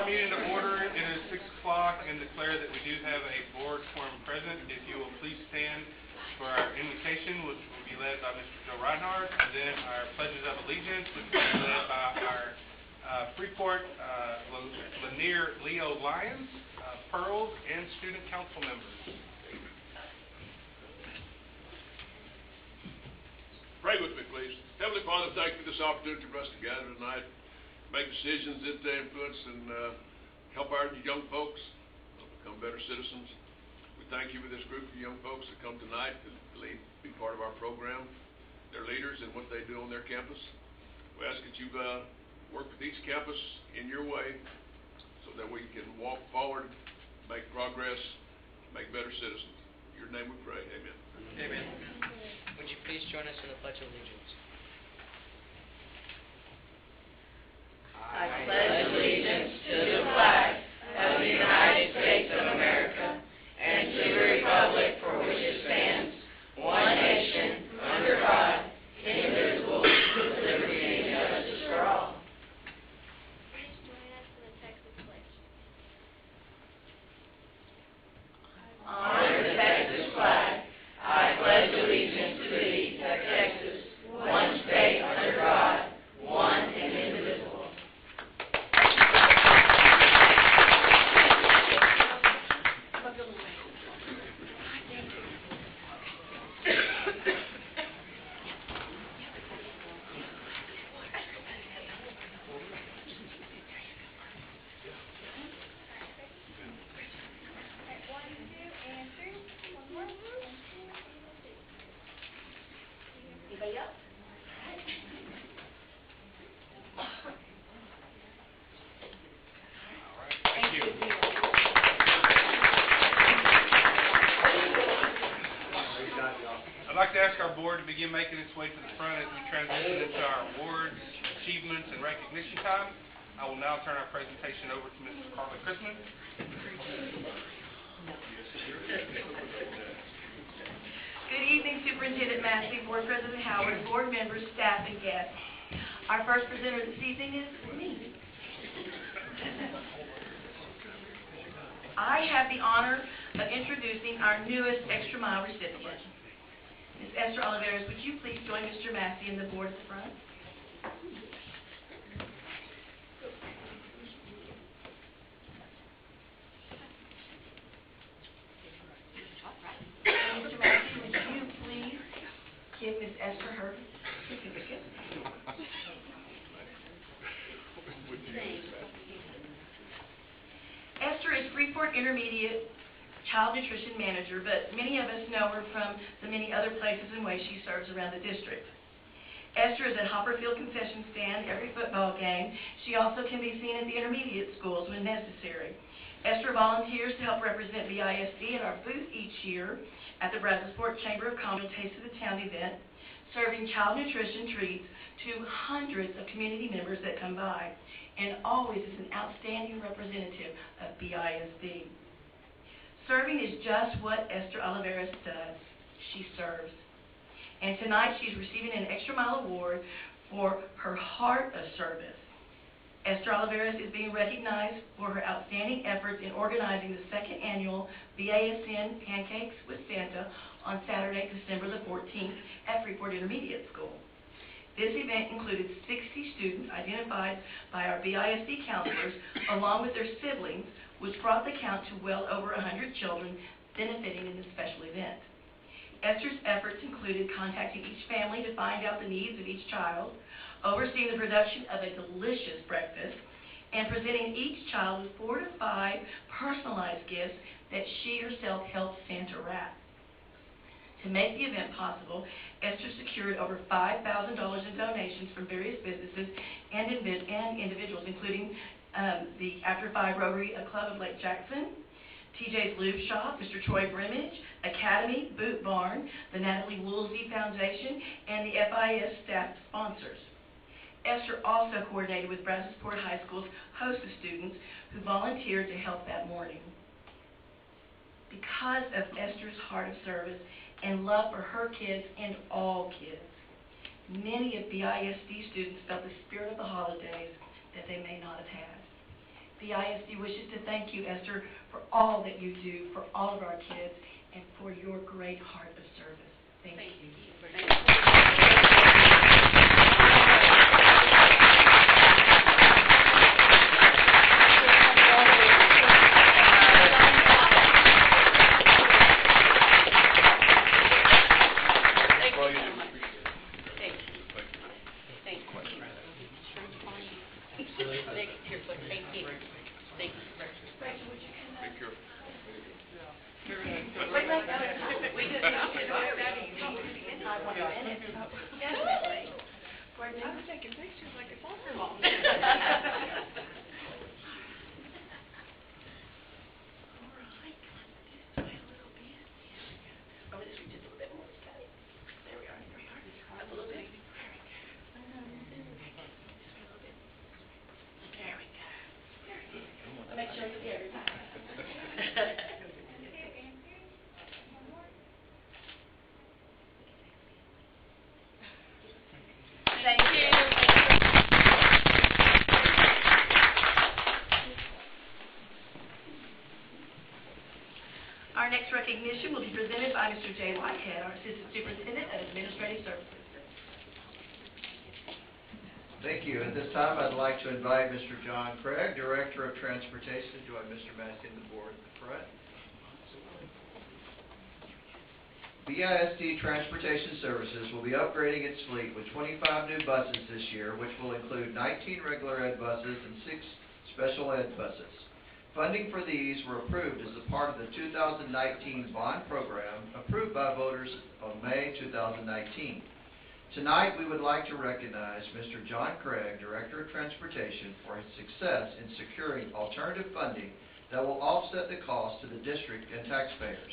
our meeting to order. It is 6 o'clock and declare that we do have a board quorum present. If you will please stand for our invocation, which will be led by Mr. Joe Reinhardt, and then our pledges of allegiance, which will be led by our Freeport Lanier Leo Lions, Pearls, and student council members. Pray with me, please. Heavenly Father, thank you for this opportunity for us to gather tonight, make decisions that influence and help our young folks become better citizens. We thank you for this group of young folks that come tonight to be part of our program, their leaders and what they do on their campus. We ask that you work with each campus in your way so that we can walk forward, make progress, make better citizens. In your name we pray. Amen. Amen. Would you please join us in the Pledge of Allegiance? I pledge allegiance to the flag of the United States of America and to the republic for which it stands, one nation, under God, indivisible, with liberty and justice for all. Please join us in the Texas Pledge. Honor the Texas flag. I pledge allegiance to thee, Texas, one state under God, one and indivisible. Anybody else? Thank you. I'd like to ask our board to begin making its way to the front as we transition into our awards, achievements, and recognition time. I will now turn our presentation over to Mrs. Carla Chrisman. Good evening, Superintendent Massey, Board President Howard, board members, staff, and guests. Our first presenter this evening is me. I have the honor of introducing our newest Extra Mile recipient. Ms. Esther Oliveras, would you please join Mr. Massey and the board at the front? Mr. Massey, would you please give Ms. Esther her certificate? Esther is Freeport Intermediate Child Nutrition Manager, but many of us know her from the many other places and ways she serves around the district. Esther is at Hopperfield Concession Stand every football game. She also can be seen at the intermediate schools when necessary. Esther volunteers to help represent BISD at our booth each year at the Brazosport Chamber of Commerce Taste of the Town event, serving child nutrition treats to hundreds of community members that come by, and always is an outstanding representative of BISD. Serving is just what Esther Oliveras does. She serves. And tonight she's receiving an Extra Mile Award for her heart of service. Esther Oliveras is being recognized for her outstanding efforts in organizing the second annual BASN Pancakes with Santa on Saturday, December the 14th at Freeport Intermediate School. This event included 60 students identified by our BISD counselors along with their siblings, which brought the count to well over 100 children benefiting in this special event. Esther's efforts included contacting each family to find out the needs of each child, overseeing the production of a delicious breakfast, and presenting each child with 4 to 5 personalized gifts that she herself helped Santa wrap. To make the event possible, Esther secured over $5,000 in donations from various businesses and individuals, including the After 5 Rotary Club of Lake Jackson, TJ's Lube Shop, Mr. Troy Brimage, Academy, Boot Barn, the Natalie Woolsey Foundation, and the FIS staff sponsors. Esther also coordinated with Brazosport High School's host of students who volunteered to help that morning. Because of Esther's heart of service and love for her kids and all kids, many of BISD students felt the spirit of the holidays that they may not have had. The ISD wishes to thank you, Esther, for all that you do for all of our kids and for your great heart of service. Thank you. Make sure you get everybody. Thank you. Our next recognition will be presented by Mr. Jay Whitehead, our Assistant Superintendent of Administrative Services. Thank you. At this time, I'd like to invite Mr. John Craig, Director of Transportation, to join Mr. Mack in the board in the front. BISD Transportation Services will be upgrading its fleet with 25 new buses this year, which will include 19 regular ed buses and 6 special ed buses. Funding for these were approved as a part of the 2019 bond program approved by voters on May 2019. Tonight, we would like to recognize Mr. John Craig, Director of Transportation, for his success in securing alternative funding that will offset the cost to the district and taxpayers.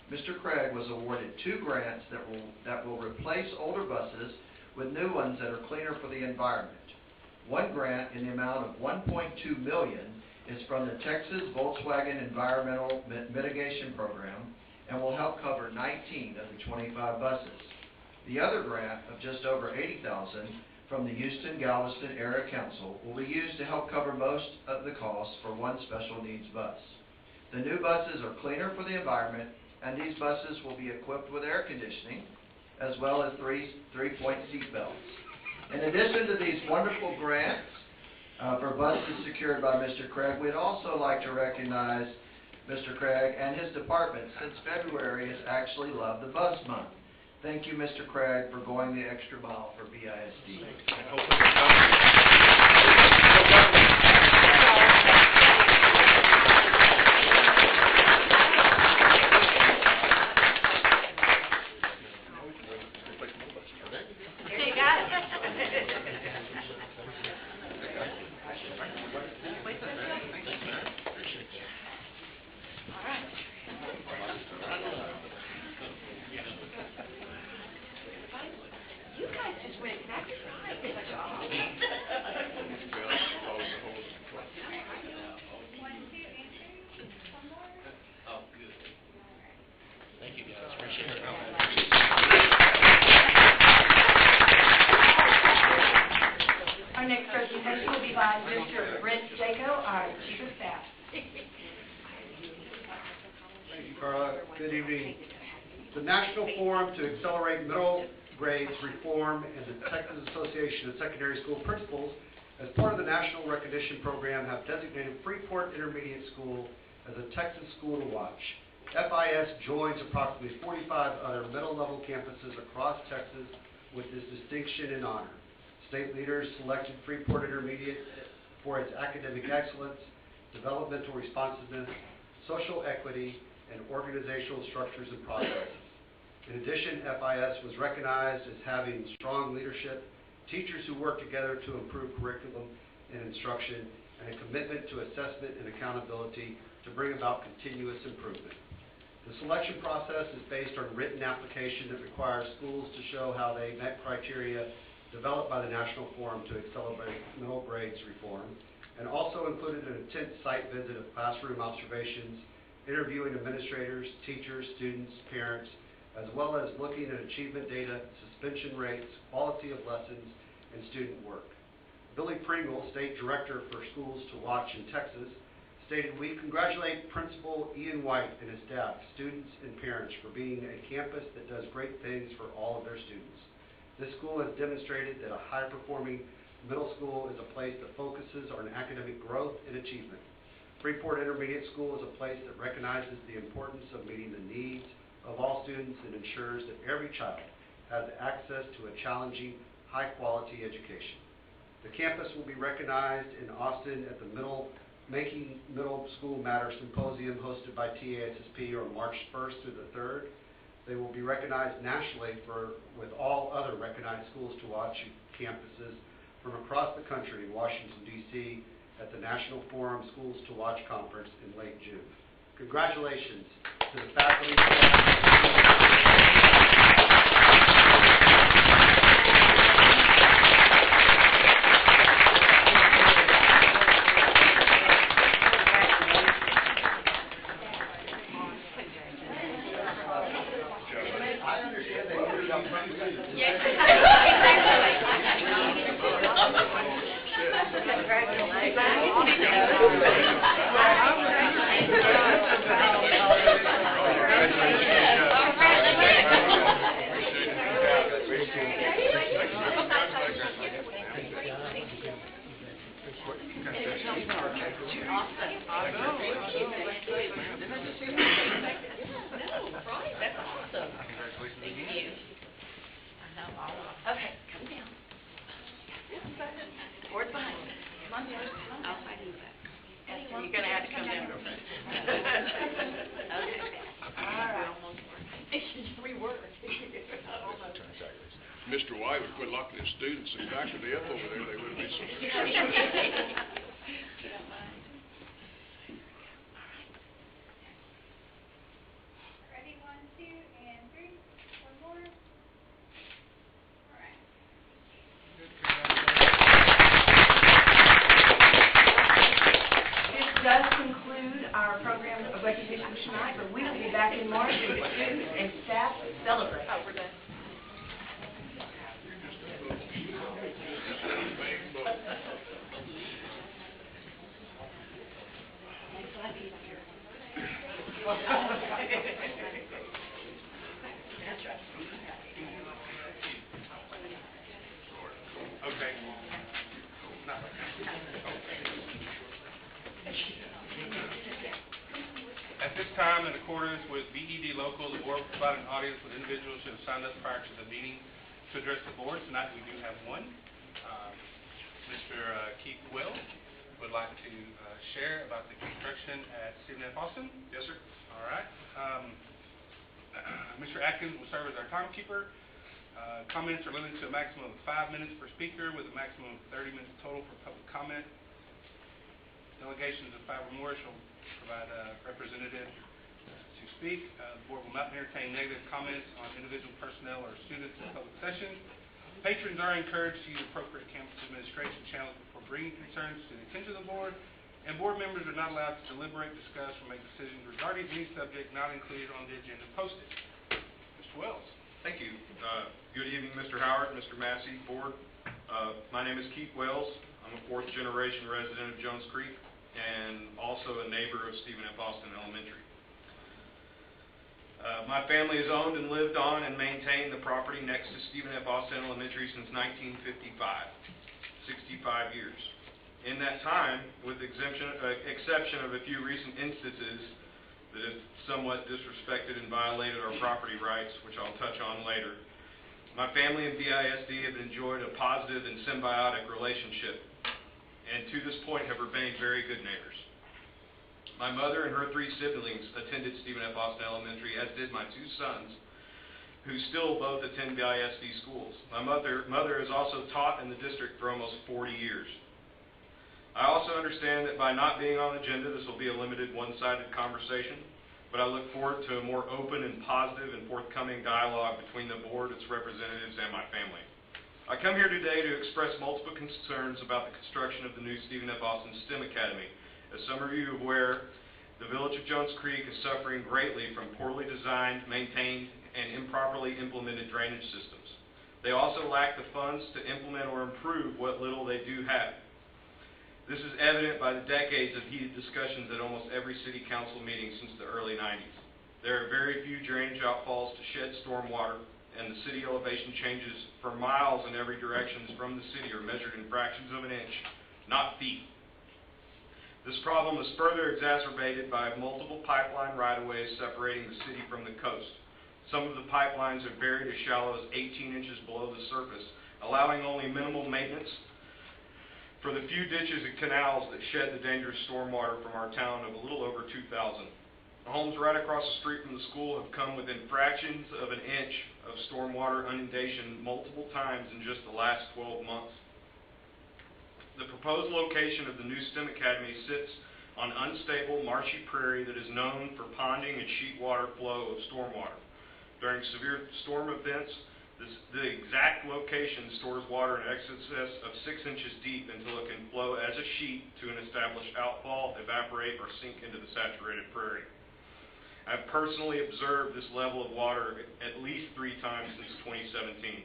Mr. Craig was awarded 2 grants that will replace older buses with new ones that are cleaner for the environment. One grant in the amount of $1.2 million is from the Texas Volkswagen Environmental Mitigation Program and will help cover 19 of the 25 buses. The other grant of just over $80,000 from the Houston-Galveston Area Council will be used to help cover most of the costs for one special needs bus. The new buses are cleaner for the environment, and these buses will be equipped with air conditioning, as well as three-point seat belts. In addition to these wonderful grants for buses secured by Mr. Craig, we'd also like to recognize Mr. Craig and his department, since February is actually Love the Bus Month. Thank you, Mr. Craig, for going the extra mile for BISD. You got it. You guys just went exactly right. Good job. Oh, good. Thank you, guys. Appreciate it. Our next presentation will be by Mr. Brent Jaco, our Chief of Staff. Thank you, Carla. Good evening. The National Forum to Accelerate Middle Grades Reform and the Texas Association of Secondary School Principals, as part of the National Recognition Program, have designated Freeport Intermediate School as a Texas School to Watch. FIS joins approximately 45 other middle-level campuses across Texas with this distinction and honor. State leaders selected Freeport Intermediate for its academic excellence, developmental responsiveness, social equity, and organizational structures and processes. In addition, FIS was recognized as having strong leadership, teachers who work together to improve curriculum and instruction, and a commitment to assessment and accountability to bring about continuous improvement. The selection process is based on written application that requires schools to show how they met criteria developed by the National Forum to Accelerate Middle Grades Reform, and also included an intense site visit of classroom observations, interviewing administrators, teachers, students, parents, as well as looking at achievement data, suspension rates, quality of lessons, and student work. Billy Pringle, State Director for Schools to Watch in Texas, stated, "We congratulate Principal Ian White and his staff, students, and parents for being a campus that does great things for all of their students. This school has demonstrated that a high-performing middle school is a place that focuses on academic growth and achievement. Freeport Intermediate School is a place that recognizes the importance of meeting the needs of all students and ensures that every child has access to a challenging, high-quality education. The campus will be recognized in Austin at the Making Middle School Matter Symposium hosted by TASSP on March 1st through the 3rd. They will be recognized nationally with all other recognized Schools to Watch campuses from across the country in Washington, D.C. at the National Forum Schools to Watch Conference in late June. Congratulations to the faculty, I understand that Okay, come down. Board's behind you. Come on down. I'll find you back. You're gonna have to come down real fast. Okay. All right. We were. Mr. White would quit locking his students and faculty up over there, they wouldn't be so successful. Ready, 1, 2, and 3. One more. All right. This does conclude our program of recognition tonight, but we will be back in March with students and staff to celebrate. Oh, we're done. Okay. At this time, in accordance with BED Local, the board will provide an audience with individuals who have signed up prior to the meeting to address the board. Tonight, we do have one. Mr. Keith Wells would like to share about the construction at Stephen F. Austin. Yes, sir. All right. Mr. Atkins will serve as our timekeeper. Comments are limited to a maximum of 5 minutes per speaker with a maximum of 30 minutes total for public comment. Delegations of 5 or more shall provide a representative to speak. The board will not entertain negative comments on individual personnel or students in public session. Patrons are encouraged to use appropriate campus administration channels before bringing concerns to the attention of the board, and board members are not allowed to deliberate, discuss, or make decisions regarding any subject not included on the agenda posted. Mr. Wells. Thank you. Good evening, Mr. Howard, Mr. Massey, board. My name is Keith Wells. I'm a 4th-generation resident of Jones Creek and also a neighbor of Stephen F. Austin Elementary. My family has owned and lived on and maintained the property next to Stephen F. Austin Elementary since 1955, 65 years. In that time, with exception of a few recent instances that have somewhat disrespected and violated our property rights, which I'll touch on later, my family and BISD have enjoyed a positive and symbiotic relationship, and to this point have remained very good neighbors. My mother and her 3 siblings attended Stephen F. Austin Elementary, as did my 2 sons, who still both attend BISD schools. My mother has also taught in the district for almost 40 years. I also understand that by not being on the agenda, this will be a limited one-sided conversation, but I look forward to a more open and positive and forthcoming dialogue between the board, its representatives, and my family. I come here today to express multiple concerns about the construction of the new Stephen F. Austin STEM Academy. As some of you are aware, the village of Jones Creek is suffering greatly from poorly designed, maintained, and improperly implemented drainage systems. They also lack the funds to implement or improve what little they do have. This is evident by the decades of heated discussions at almost every city council meeting since the early 90s. There are very few drainage outfalls to shed stormwater, and the city elevation changes for miles in every direction from the city are measured in fractions of an inch, not feet. This problem is further exacerbated by multiple pipeline right-of-ways separating the city from the coast. Some of the pipelines are buried as shallow as 18 inches below the surface, allowing only minimal maintenance for the few ditches and canals that shed the dangerous stormwater from our town of a little over 2,000. The homes right across the street from the school have come within fractions of an inch of stormwater inundation multiple times in just the last 12 months. The proposed location of the new STEM Academy sits on unstable, marshy prairie that is known for ponding and sheet water flow of stormwater. During severe storm events, the exact location stores water in excess of 6 inches deep until it can flow as a sheet to an established outfall, evaporate, or sink into the saturated prairie. I've personally observed this level of water at least 3 times since 2017.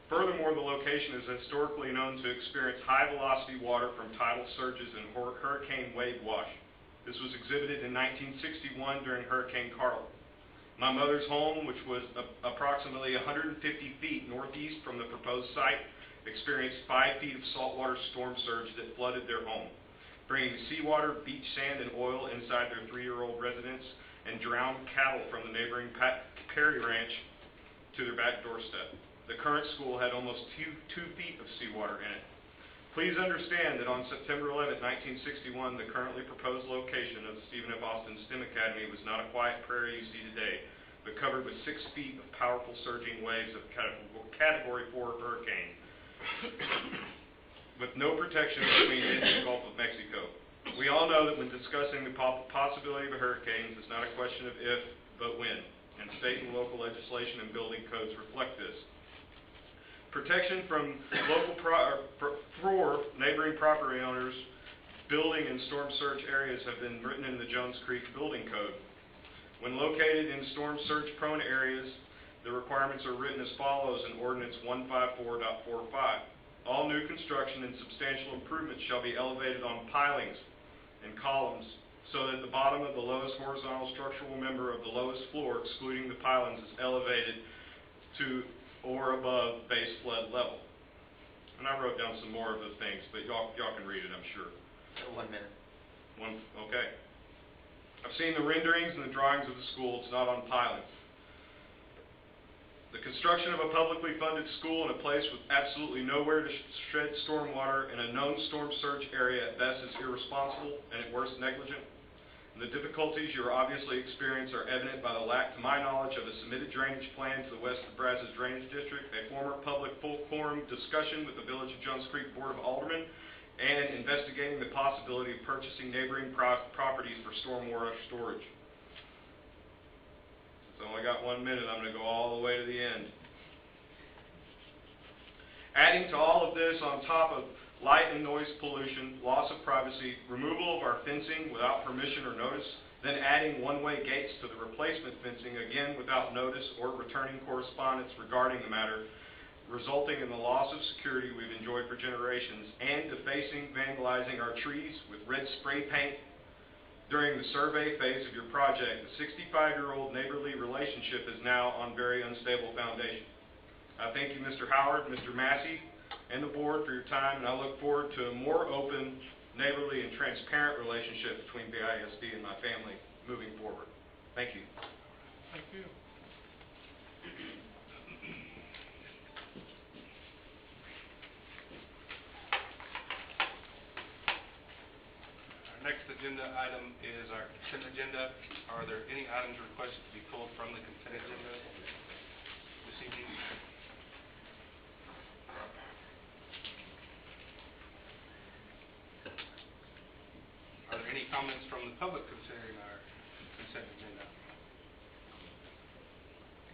Furthermore, the location is historically known to experience high-velocity water from tidal surges and hurricane wave wash. This was exhibited in 1961 during Hurricane Carl. My mother's home, which was approximately 150 feet northeast from the proposed site, experienced 5 feet of saltwater storm surge that flooded their home, bringing seawater, beach sand, and oil inside their 3-year-old residence and drowned cattle from the neighboring Perry Ranch to their back doorstep. The current school had almost 2 feet of seawater in it. Please understand that on September 11, 1961, the currently proposed location of the Stephen F. Austin STEM Academy was not a quiet prairie you see today, but covered with 6 feet of powerful surging waves of Category 4 hurricane, with no protection between it and the Gulf of Mexico. We all know that when discussing the possibility of a hurricane, it's not a question of if, but when, and state and local legislation and building codes reflect this. Protection from local for neighboring property owners building in storm surge areas have been written in the Jones Creek Building Code. When located in storm surge prone areas, the requirements are written as follows in Ordinance 154.45. All new construction and substantial improvements shall be elevated on pilings and columns so that the bottom of the lowest horizontal structural member of the lowest floor, excluding the pilings, is elevated to or above base flood level. And I wrote down some more of the things, but y'all can read it, I'm sure. 1 minute. Okay. I've seen the renderings and the drawings of the school. It's not on pilings. The construction of a publicly funded school in a place with absolutely nowhere to shed stormwater in a known storm surge area at best is irresponsible and at worst negligent. The difficulties you are obviously experiencing are evident by the lack, to my knowledge, of a submitted drainage plan to the West of Brazos Drainage District, a former public full quorum discussion with the Village of Jones Creek Board of Aldermen, and investigating the possibility of purchasing neighboring properties for stormwater storage. It's only got 1 minute. I'm going to go all the way to the end. Adding to all of this, on top of light and noise pollution, loss of privacy, removal of our fencing without permission or notice, then adding one-way gates to the replacement fencing, again without notice or returning correspondence regarding the matter, resulting in the loss of security we've enjoyed for generations, and defacing, vandalizing our trees with red spray paint. During the survey phase of your project, the 65-year-old neighborly relationship is now on very unstable foundation. I thank you, Mr. Howard, Mr. Massey, and the board for your time, and I look forward to a more open, neighborly, and transparent relationship between BISD and my family moving forward. Thank you. Thank you. Our next agenda item is our consent agenda. Are there any items requested to be pulled from the consent agenda this evening? Are there any comments from the public concerning our consent agenda?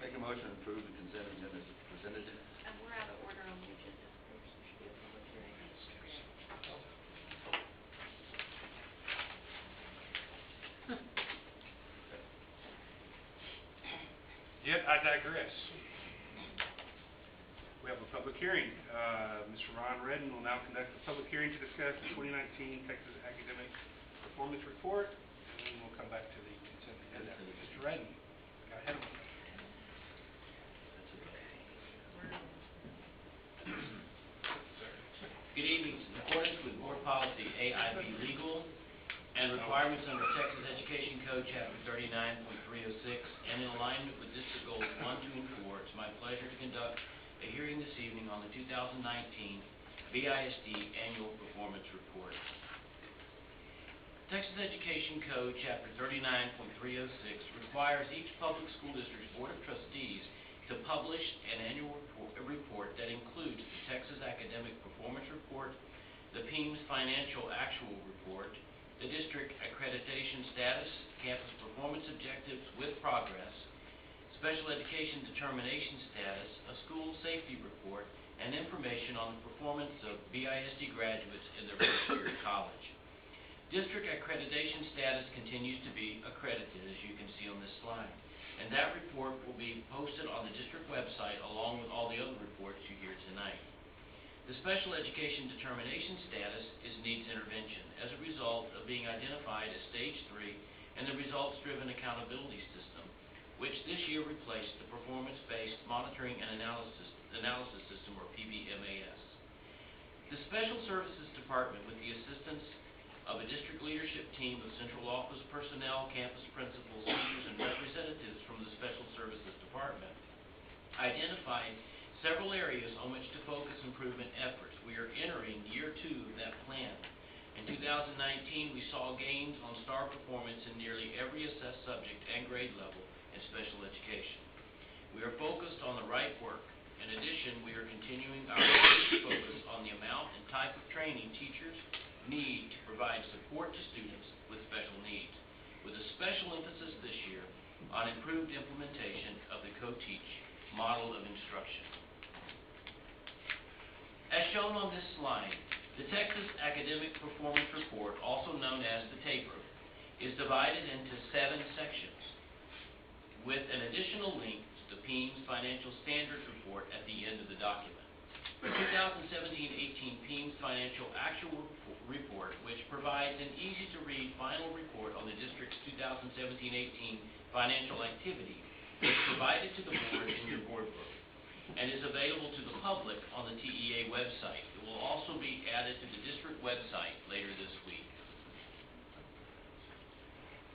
Make a motion to approve the consent agenda as presented. We're out of order on the agenda. There should be a public hearing. Yet I digress. We have a public hearing. Mr. Ron Redden will now conduct a public hearing to discuss the 2019 Texas Academic Performance Report, and then we'll come back to the consent agenda. Mr. Redden, got ahead of myself. Good evening. In accordance with Board Policy AIB Legal and requirements under Texas Education Code Chapter 39.306 and in alignment with District Goals 1, 2, and 4, it's my pleasure to conduct a hearing this evening on the 2019 BISD Annual Performance Report. Texas Education Code Chapter 39.306 requires each public school district's Board of Trustees to publish an annual report that includes the Texas Academic Performance Report, the PEIMS Financial Actual Report, the District Accreditation Status, Campus Performance Objectives with Progress, Special Education Determination Status, a School Safety Report, and information on the performance of BISD graduates in their first year of college. District Accreditation Status continues to be accredited, as you can see on this slide. And that report will be posted on the district website along with all the other reports you hear tonight. The Special Education Determination Status is needs intervention as a result of being identified as Stage 3 and the Results-Driven Accountability System, which this year replaced the Performance-Based Monitoring and Analysis System, or PBMAS. The Special Services Department, with the assistance of a district leadership team of central office personnel, campus principals, teachers, and representatives from the Special Services Department, identified several areas on which to focus improvement efforts. We are entering year 2 of that plan. In 2019, we saw gains on STAR performance in nearly every assessed subject and grade level in special education. We are focused on the right work. In addition, we are continuing our focus on the amount and type of training teachers need to provide support to students with special needs, with a special emphasis this year on improved implementation of the co-teach model of instruction. As shown on this slide, the Texas Academic Performance Report, also known as the TAPER, is divided into 7 sections, with an additional link to the PEIMS Financial Standards Report at the end of the document. The 2017-18 PEIMS Financial Actual Report, which provides an easy-to-read final report on the district's 2017-18 financial activity, is provided to the board in your board book and is available to the public on the TEA website. It will also be added to the district website later this week.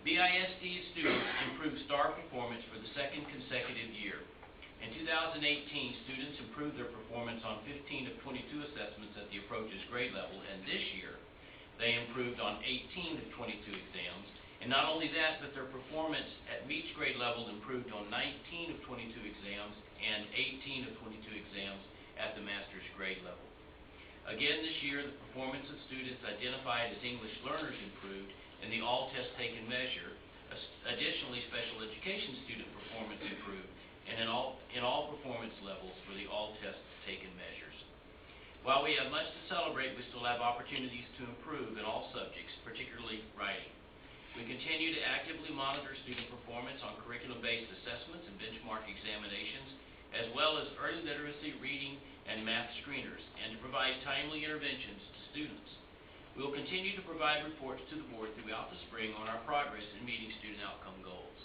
BISD students improved STAR performance for the 2nd consecutive year. In 2018, students improved their performance on 15 of 22 assessments at the approaches grade level, and this year they improved on 18 of 22 exams. And not only that, but their performance at MEETS grade level improved on 19 of 22 exams and 18 of 22 exams at the master's grade level. Again this year, the performance of students identified as English learners improved in the all tests taken measure. Additionally, special education student performance improved and in all performance levels for the all tests taken measures. While we have much to celebrate, we still have opportunities to improve in all subjects, particularly writing. We continue to actively monitor student performance on curriculum-based assessments and benchmark examinations, as well as early literacy, reading, and math screeners, and to provide timely interventions to students. We will continue to provide reports to the board throughout the spring on our progress in meeting student outcome goals.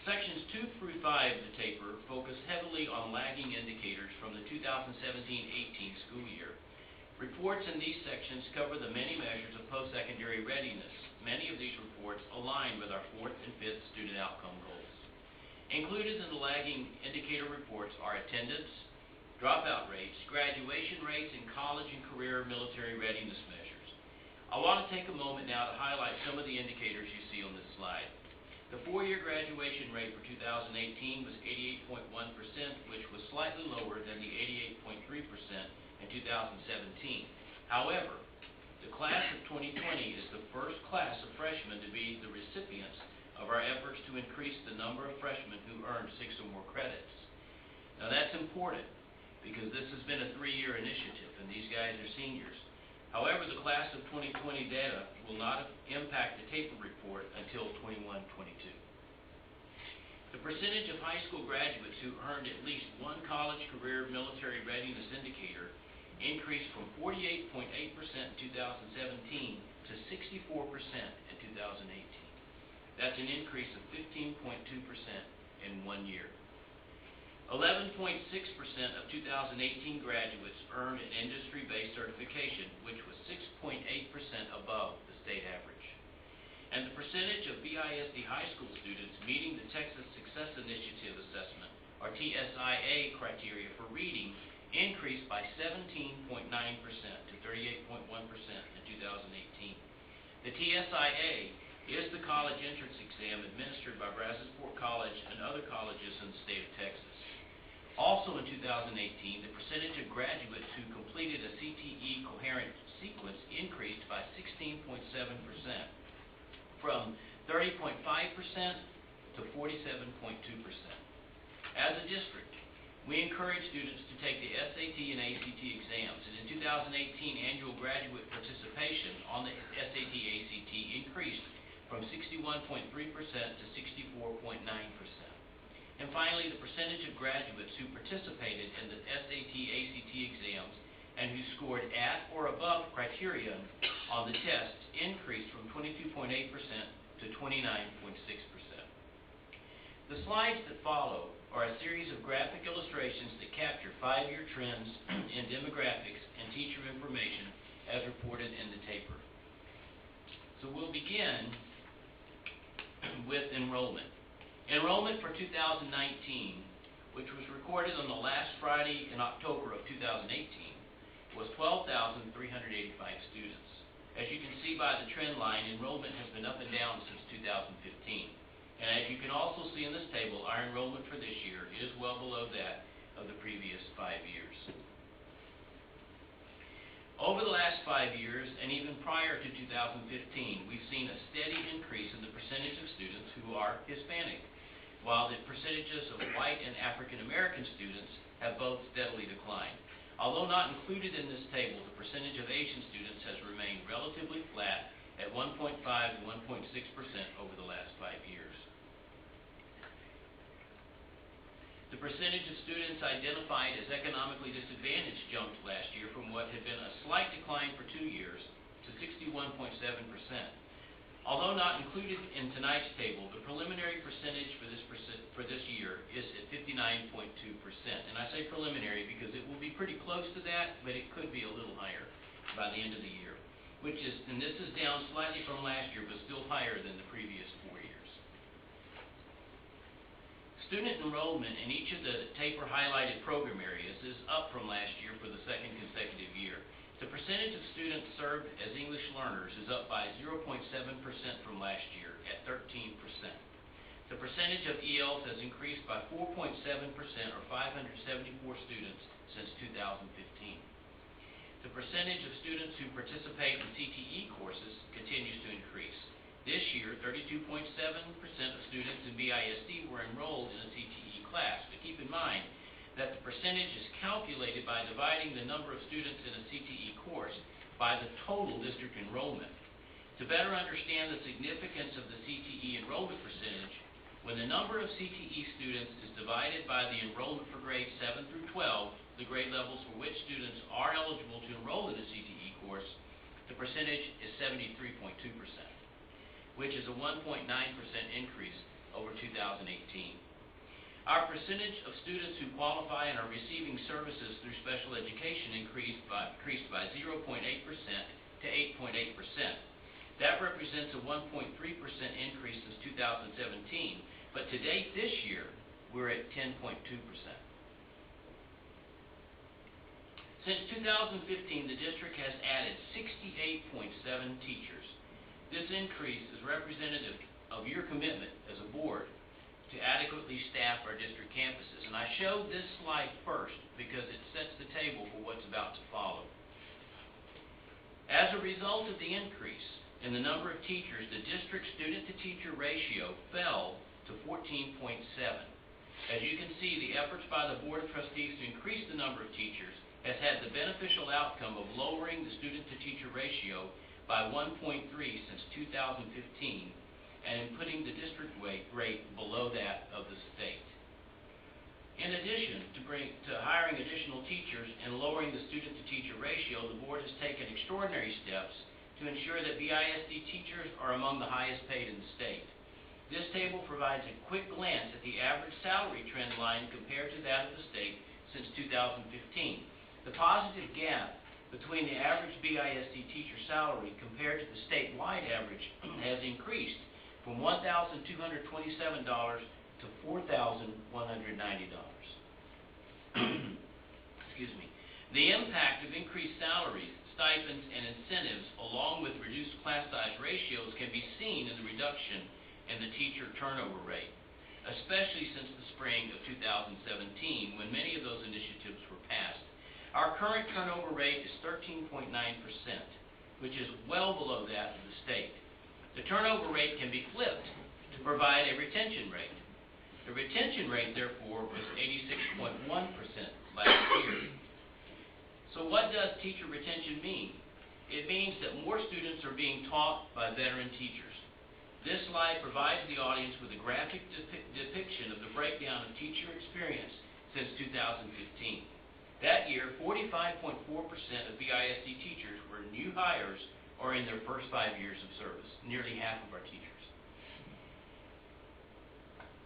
Sections 2 through 5 of the TAPER focus heavily on lagging indicators from the 2017-18 school year. Reports in these sections cover the many measures of post-secondary readiness. Many of these reports align with our 4th and 5th student outcome goals. Included in the lagging indicator reports are attendance, dropout rates, graduation rates, and college and career military readiness measures. I want to take a moment now to highlight some of the indicators you see on this slide. The 4-year graduation rate for 2018 was 88.1%, which was slightly lower than the 88.3% in 2017. However, the class of 2020 is the first class of freshmen to be the recipients of our efforts to increase the number of freshmen who earned 6 or more credits. Now that's important because this has been a 3-year initiative and these guys are seniors. However, the class of 2020 data will not impact the TAPER report until 21-22. The percentage of high school graduates who earned at least one college career military readiness indicator increased from 48.8% in 2017 to 64% in 2018. That's an increase of 15.2% in 1 year. 11.6% of 2018 graduates earned an industry-based certification, which was 6.8% above the state average. And the percentage of BISD high school students meeting the Texas Success Initiative Assessment, or TSIA criteria for reading, increased by 17.9% to 38.1% in 2018. The TSIA is the college entrance exam administered by Brazosport College and other colleges in the state of Texas. Also in 2018, the percentage of graduates who completed a CTE coherent sequence increased by 16.7%, from 30.5% to 47.2%. As a district, we encourage students to take the SAT and ACT exams, and in 2018, annual graduate participation on the SAT-ACT increased from 61.3% to 64.9%. And finally, the percentage of graduates who participated in the SAT-ACT exams and who scored at or above criterion on the tests increased from 22.8% to 29.6%. The slides that follow are a series of graphic illustrations that capture 5-year trends in demographics and teacher information as reported in the taper. So we'll begin with enrollment. Enrollment for 2019, which was recorded on the last Friday in October of 2018, was 12,385 students. As you can see by the trend line, enrollment has been up and down since 2015. And as you can also see in this table, our enrollment for this year is well below that of the previous 5 years. Over the last 5 years, and even prior to 2015, we've seen a steady increase in the percentage of students who are Hispanic, while the percentages of white and African American students have both steadily declined. Although not included in this table, the percentage of Asian students has remained relatively flat at 1.5 to 1.6% over the last 5 years. The percentage of students identified as economically disadvantaged jumped last year from what had been a slight decline for 2 years to 61.7%. Although not included in tonight's table, the preliminary percentage for this year is at 59.2%. And I say preliminary because it will be pretty close to that, but it could be a little higher by the end of the year, and this is down slightly from last year, but still higher than the previous 4 years. Student enrollment in each of the taper highlighted program areas is up from last year for the second consecutive year. The percentage of students served as English learners is up by 0.7% from last year at 13%. The percentage of ELs has increased by 4.7%, or 574 students, since 2015. The percentage of students who participate in CTE courses continues to increase. This year, 32.7% of students in BISD were enrolled in a CTE class. But keep in mind that the percentage is calculated by dividing the number of students in a CTE course by the total district enrollment. To better understand the significance of the CTE enrollment percentage, when the number of CTE students is divided by the enrollment for grades 7 through 12, the grade levels for which students are eligible to enroll in a CTE course, the percentage is 73.2%, which is a 1.9% increase over 2018. Our percentage of students who qualify and are receiving services through special education increased by 0.8% to 8.8%. That represents a 1.3% increase since 2017, but to date this year, we're at 10.2%. Since 2015, the district has added 68.7 teachers. This increase is representative of your commitment as a board to adequately staff our district campuses. And I showed this slide first because it sets the table for what's about to follow. As a result of the increase in the number of teachers, the district student-to-teacher ratio fell to 14.7. As you can see, the efforts by the Board of Trustees to increase the number of teachers has had the beneficial outcome of lowering the student-to-teacher ratio by 1.3 since 2015 and in putting the district rate below that of the state. In addition to hiring additional teachers and lowering the student-to-teacher ratio, the board has taken extraordinary steps to ensure that BISD teachers are among the highest paid in the state. This table provides a quick glance at the average salary trend line compared to that of the state since 2015. The positive gap between the average BISD teacher salary compared to the statewide average has increased from $1,227 to $4,190. Excuse me. The impact of increased salaries, stipends, and incentives, along with reduced class size ratios, can be seen in the reduction in the teacher turnover rate, especially since the spring of 2017, when many of those initiatives were passed. Our current turnover rate is 13.9%, which is well below that of the state. The turnover rate can be flipped to provide a retention rate. The retention rate, therefore, was 86.1% last year. So what does teacher retention mean? It means that more students are being taught by veteran teachers. This slide provides the audience with a graphic depiction of the breakdown of teacher experience since 2015. That year, 45.4% of BISD teachers were new hires or in their first 5 years of service, nearly half of our teachers.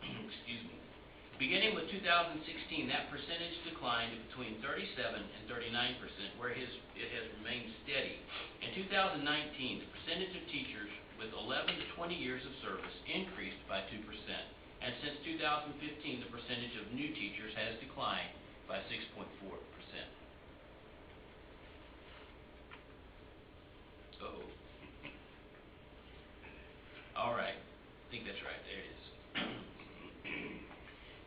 Excuse me. Beginning with 2016, that percentage declined to between 37 and 39%, where it has remained steady. In 2019, the percentage of teachers with 11 to 20 years of service increased by 2%, and since 2015, the percentage of new teachers has declined by 6.4%. Uh-oh. All right. I think that's right. There it is.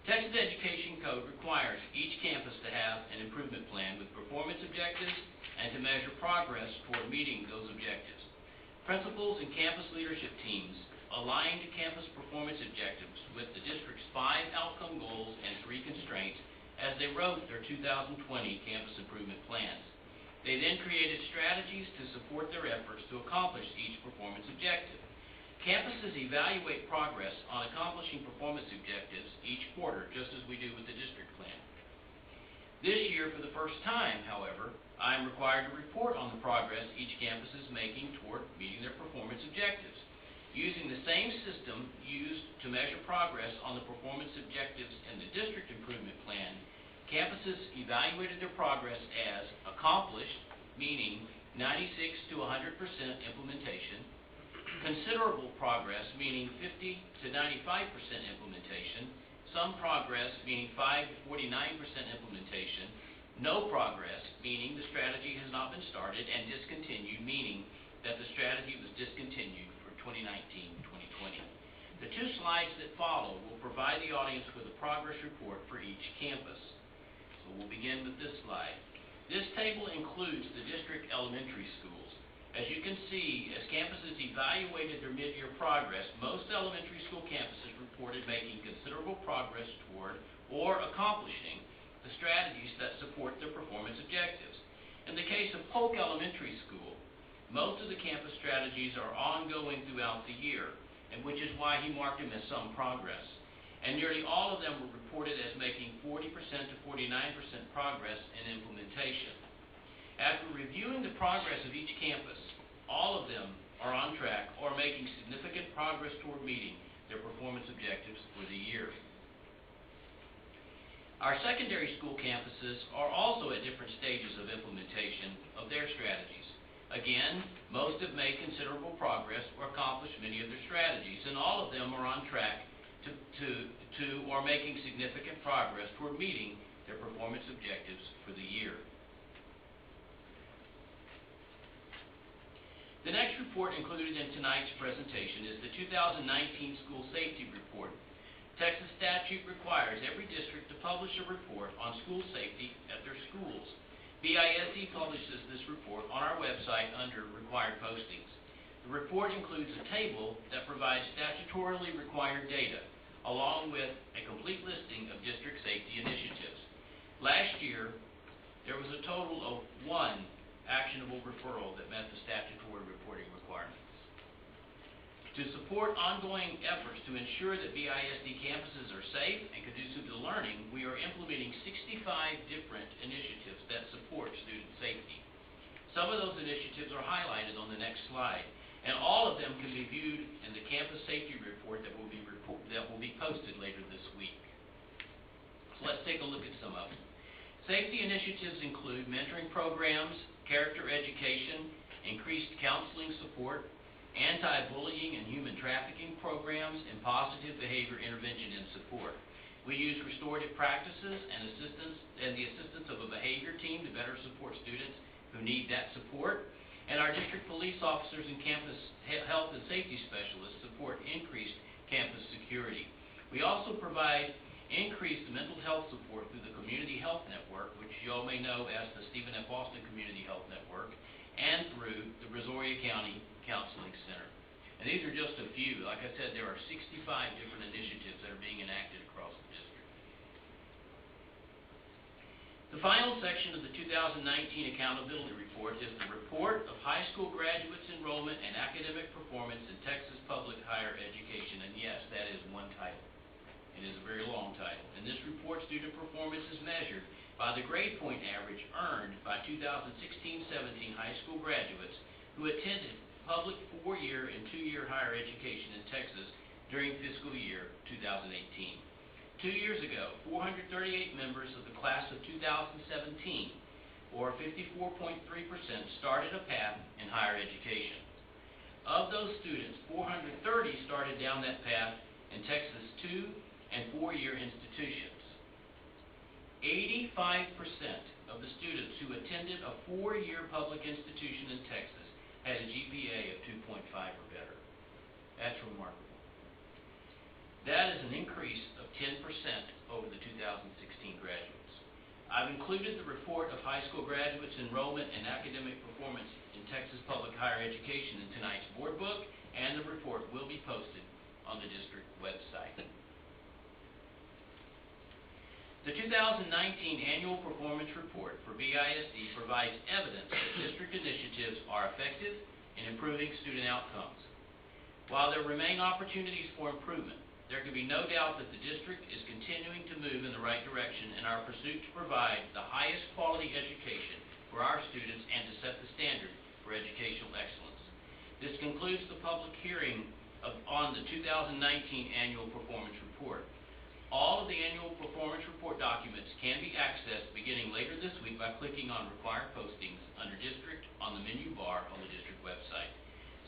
Texas Education Code requires each campus to have an improvement plan with performance objectives and to measure progress toward meeting those objectives. Principals and campus leadership teams aligned campus performance objectives with the district's 5 outcome goals and 3 constraints as they wrote their 2020 campus improvement plans. They then created strategies to support their efforts to accomplish each performance objective. Campuses evaluate progress on accomplishing performance objectives each quarter, just as we do with the district plan. This year, for the first time, however, I am required to report on the progress each campus is making toward meeting their performance objectives. Using the same system used to measure progress on the performance objectives in the district improvement plan, campuses evaluated their progress as accomplished, meaning 96 to 100% implementation, considerable progress, meaning 50 to 95% implementation, some progress, meaning 5 to 49% implementation, no progress, meaning the strategy has not been started, and discontinued, meaning that the strategy was discontinued for 2019-2020. The 2 slides that follow will provide the audience with a progress report for each campus. So we'll begin with this slide. This table includes the district elementary schools. As you can see, as campuses evaluated their mid-year progress, most elementary school campuses reported making considerable progress toward or accomplishing the strategies that support their performance objectives. In the case of Polk Elementary School, most of the campus strategies are ongoing throughout the year, and which is why he marked them as some progress. And nearly all of them were reported as making 40% to 49% progress in implementation. After reviewing the progress of each campus, all of them are on track or making significant progress toward meeting their performance objectives for the year. Our secondary school campuses are also at different stages of implementation of their strategies. Again, most have made considerable progress or accomplished many of their strategies, and all of them are on track to or making significant progress toward meeting their performance objectives for the year. The next report included in tonight's presentation is the 2019 School Safety Report. Texas statute requires every district to publish a report on school safety at their schools. BISD publishes this report on our website under Required Postings. The report includes a table that provides statutorily required data, along with a complete listing of district safety initiatives. Last year, there was a total of 1 actionable referral that met the statutory reporting requirements. To support ongoing efforts to ensure that BISD campuses are safe and conducive to learning, we are implementing 65 different initiatives that support student safety. Some of those initiatives are highlighted on the next slide, and all of them can be viewed in the campus safety report that will be posted later this week. So let's take a look at some of them. Safety initiatives include mentoring programs, character education, increased counseling support, anti-bullying and human trafficking programs, and positive behavior intervention and support. We use restorative practices and the assistance of a behavior team to better support students who need that support. And our district police officers and campus health and safety specialists support increased campus security. We also provide increased mental health support through the Community Health Network, which you all may know as the Stephen F. Austin Community Health Network, and through the Brazoria County Counseling Center. And these are just a few. Like I said, there are 65 different initiatives that are being enacted across the district. The final section of the 2019 Accountability Report is the report of high school graduates' enrollment and academic performance in Texas public higher education. And yes, that is one title. It is a very long title. In this report, student performance is measured by the grade point average earned by 2016-17 high school graduates who attended public 4-year and 2-year higher education in Texas during fiscal year 2018. 2 years ago, 438 members of the class of 2017, or 54.3%, started a path in higher education. Of those students, 430 started down that path in Texas 2- and 4-year institutions. 85% of the students who attended a 4-year public institution in Texas had a GPA of 2.5 or better. That's remarkable. That is an increase of 10% over the 2016 graduates. I've included the report of high school graduates' enrollment and academic performance in Texas public higher education in tonight's board book, and the report will be posted on the district website. The 2019 Annual Performance Report for BISD provides evidence that district initiatives are effective in improving student outcomes. While there remain opportunities for improvement, there can be no doubt that the district is continuing to move in the right direction in our pursuit to provide the highest quality education for our students and to set the standard for educational excellence. This concludes the public hearing on the 2019 Annual Performance Report. All of the annual performance report documents can be accessed beginning later this week by clicking on Required Postings under District on the menu bar on the district website.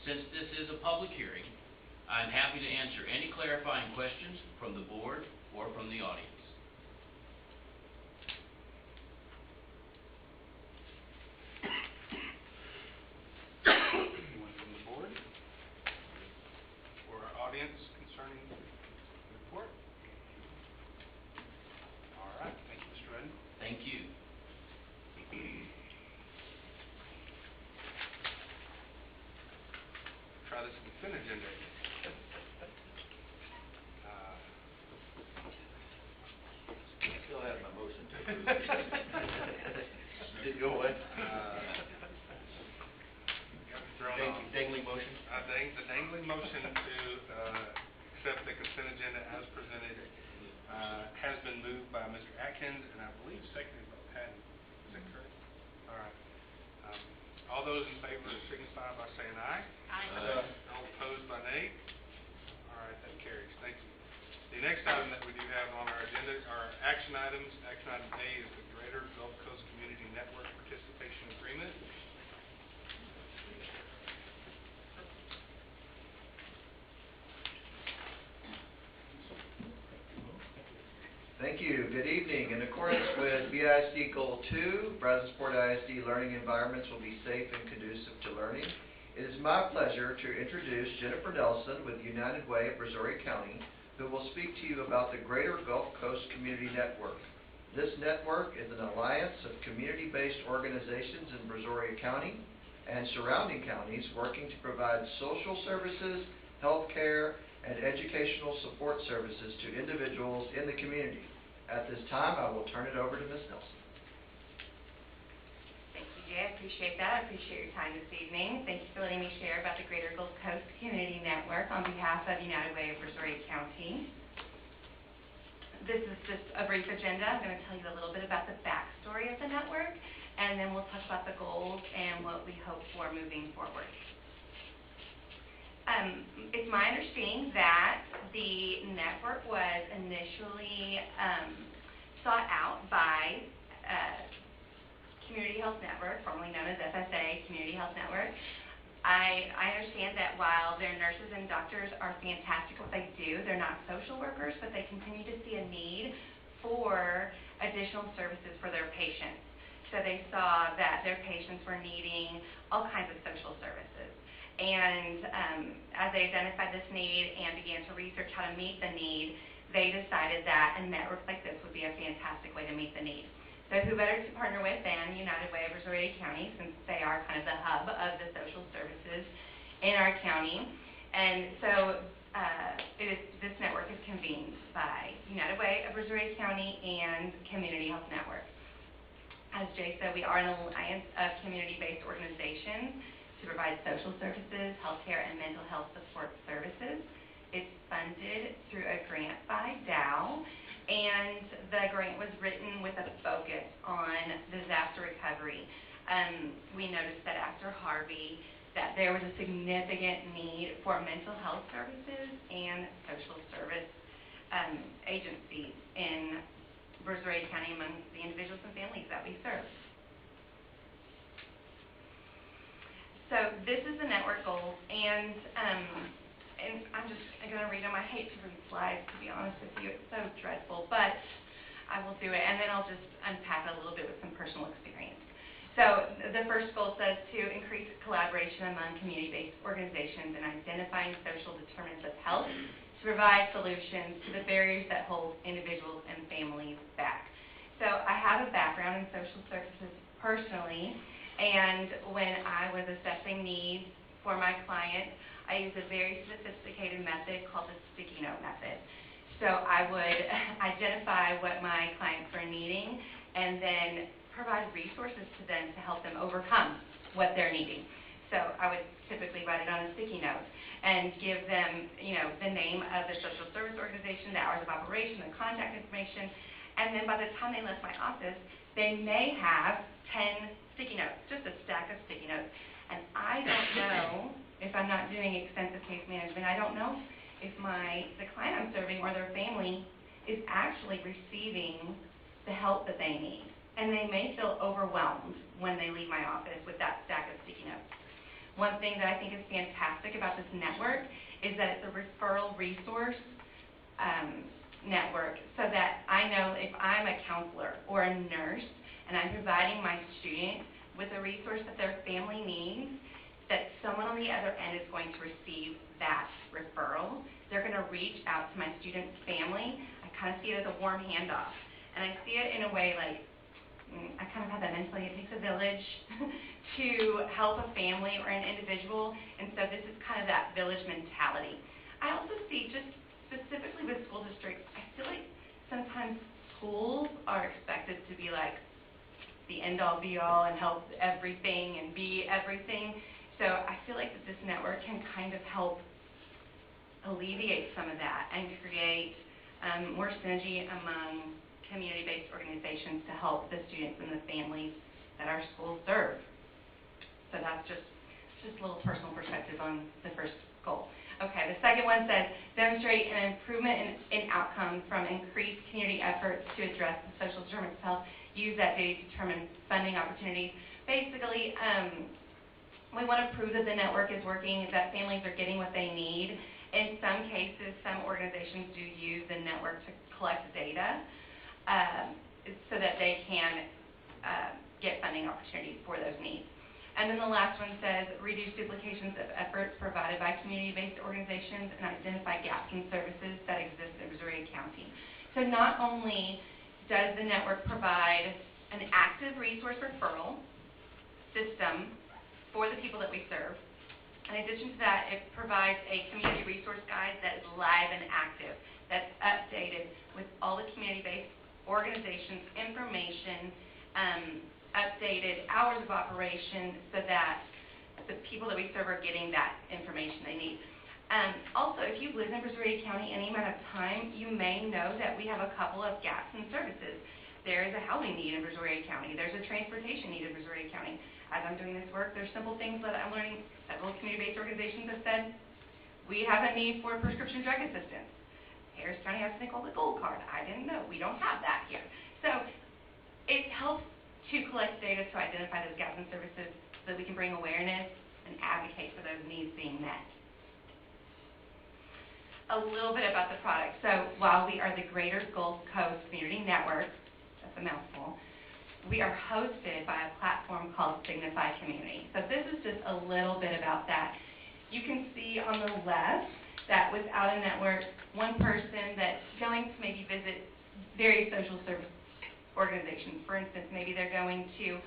Since this is a public hearing, I'm happy to answer any clarifying questions from the board or from the audience. Anyone from the board or our audience concerning the report? All right, thank you, Mr. Redden. Thank you. Try this consent agenda. Still have my motion to approve. Did it go away? Got me thrown off. Dangling motion? The dangling motion to accept the consent agenda as presented has been moved by Mr. Atkins, and I believe seconded by Patton. Is that correct? All right. All those in favor signify by saying aye. Aye. All opposed by nay. All right, that carries. Thank you. The next item that we do have on our agenda are action items. Action item A is the Greater Gulf Coast Community Network Participation Agreement. Thank you. Good evening. In accordance with BISD Goal 2, Brazosport ISD learning environments will be safe and conducive to learning. It is my pleasure to introduce Jennifer Nelson with United Way of Brazoria County, who will speak to you about the Greater Gulf Coast Community Network. This network is an alliance of community-based organizations in Brazoria County and surrounding counties working to provide social services, health care, and educational support services to individuals in the community. At this time, I will turn it over to Ms. Nelson. Thank you, I appreciate that. I appreciate your time this evening. Thank you for letting me share about the Greater Gulf Coast Community Network on behalf of United Way of Brazoria County. This is just a brief agenda. I'm going to tell you a little bit about the backstory of the network, and then we'll talk about the goals and what we hope for moving forward. It's my understanding that the network was initially sought out by Community Health Network, formerly known as FSA, Community Health Network. I understand that while their nurses and doctors are fantastic at what they do, they're not social workers, but they continue to see a need for additional services for their patients. So they saw that their patients were needing all kinds of social services. And as they identified this need and began to research how to meet the need, they decided that a network like this would be a fantastic way to meet the need. So who better to partner with than United Way of Brazoria County, since they are kind of the hub of the social services in our county. And so this network is convened by United Way of Brazoria County and Community Health Network. As Jay said, we are an alliance of community-based organizations to provide social services, healthcare, and mental health support services. It's funded through a grant by Dow, and the grant was written with a focus on disaster recovery. We noticed that after Harvey, that there was a significant need for mental health services and social service agencies in Brazoria County among the individuals and families that we serve. So this is the network goals, and I'm just going to read them. I hate to read slides, to be honest with you. It's so dreadful, but I will do it, and then I'll just unpack it a little bit with some personal experience. So the first goal says to increase collaboration among community-based organizations in identifying social determinants of health to provide solutions to the barriers that hold individuals and families back. So I have a background in social services personally, and when I was assessing needs for my clients, I use a very sophisticated method called the sticky note method. So I would identify what my clients were needing and then provide resources to them to help them overcome what they're needing. So I would typically write it on a sticky note and give them, the name of the social service organization, the hours of operation, the contact information, and then by the time they left my office, they may have 10 sticky notes, just a stack of sticky notes. And I don't know, if I'm not doing extensive case management, I don't know if the client I'm serving or their family is actually receiving the help that they need. And they may feel overwhelmed when they leave my office with that stack of sticky notes. One thing that I think is fantastic about this network is that it's a referral resource network, so that I know if I'm a counselor or a nurse and I'm providing my student with a resource that their family needs, that someone on the other end is going to receive that referral. They're going to reach out to my student's family. I kind of see it as a warm handoff. And I see it in a way like, I kind of have that mentally, it takes a village to help a family or an individual, and so this is kind of that village mentality. I also see, just specifically with school districts, I feel like sometimes schools are expected to be like the end-all be-all and help everything and be everything. So I feel like that this network can kind of help alleviate some of that and create more synergy among community-based organizations to help the students and the families that our schools serve. So that's just a little personal perspective on the first goal. Okay, the second one says, demonstrate an improvement in outcomes from increased community efforts to address the social determinants of health. Use that data to determine funding opportunities. Basically, we want to prove that the network is working, that families are getting what they need. In some cases, some organizations do use the network to collect data so that they can get funding opportunities for those needs. And then the last one says, reduce duplications of efforts provided by community-based organizations and identify gaps in services that exist in Brazoria County. So not only does the network provide an active resource referral system for the people that we serve, in addition to that, it provides a community resource guide that is live and active, that's updated with all the community-based organizations' information, updated hours of operation so that the people that we serve are getting that information they need. Also, if you've lived in Brazoria County any amount of time, you may know that we have a couple of gaps in services. There is a housing need in Brazoria County. There's a transportation need in Brazoria County. As I'm doing this work, there's simple things that I'm learning. Several community-based organizations have said, we have a need for prescription drug assistance. Harris County has something called the Gold Card. I didn't know. We don't have that here. So it helps to collect data to identify those gaps in services so that we can bring awareness and advocate for those needs being met. A little bit about the product. So while we are the Greater Gulf Coast Community Network, that's a mouthful, we are hosted by a platform called Signify Community. So this is just a little bit about that. You can see on the left that without a network, one person that's going to maybe visit various social service organizations. For instance, maybe they're going to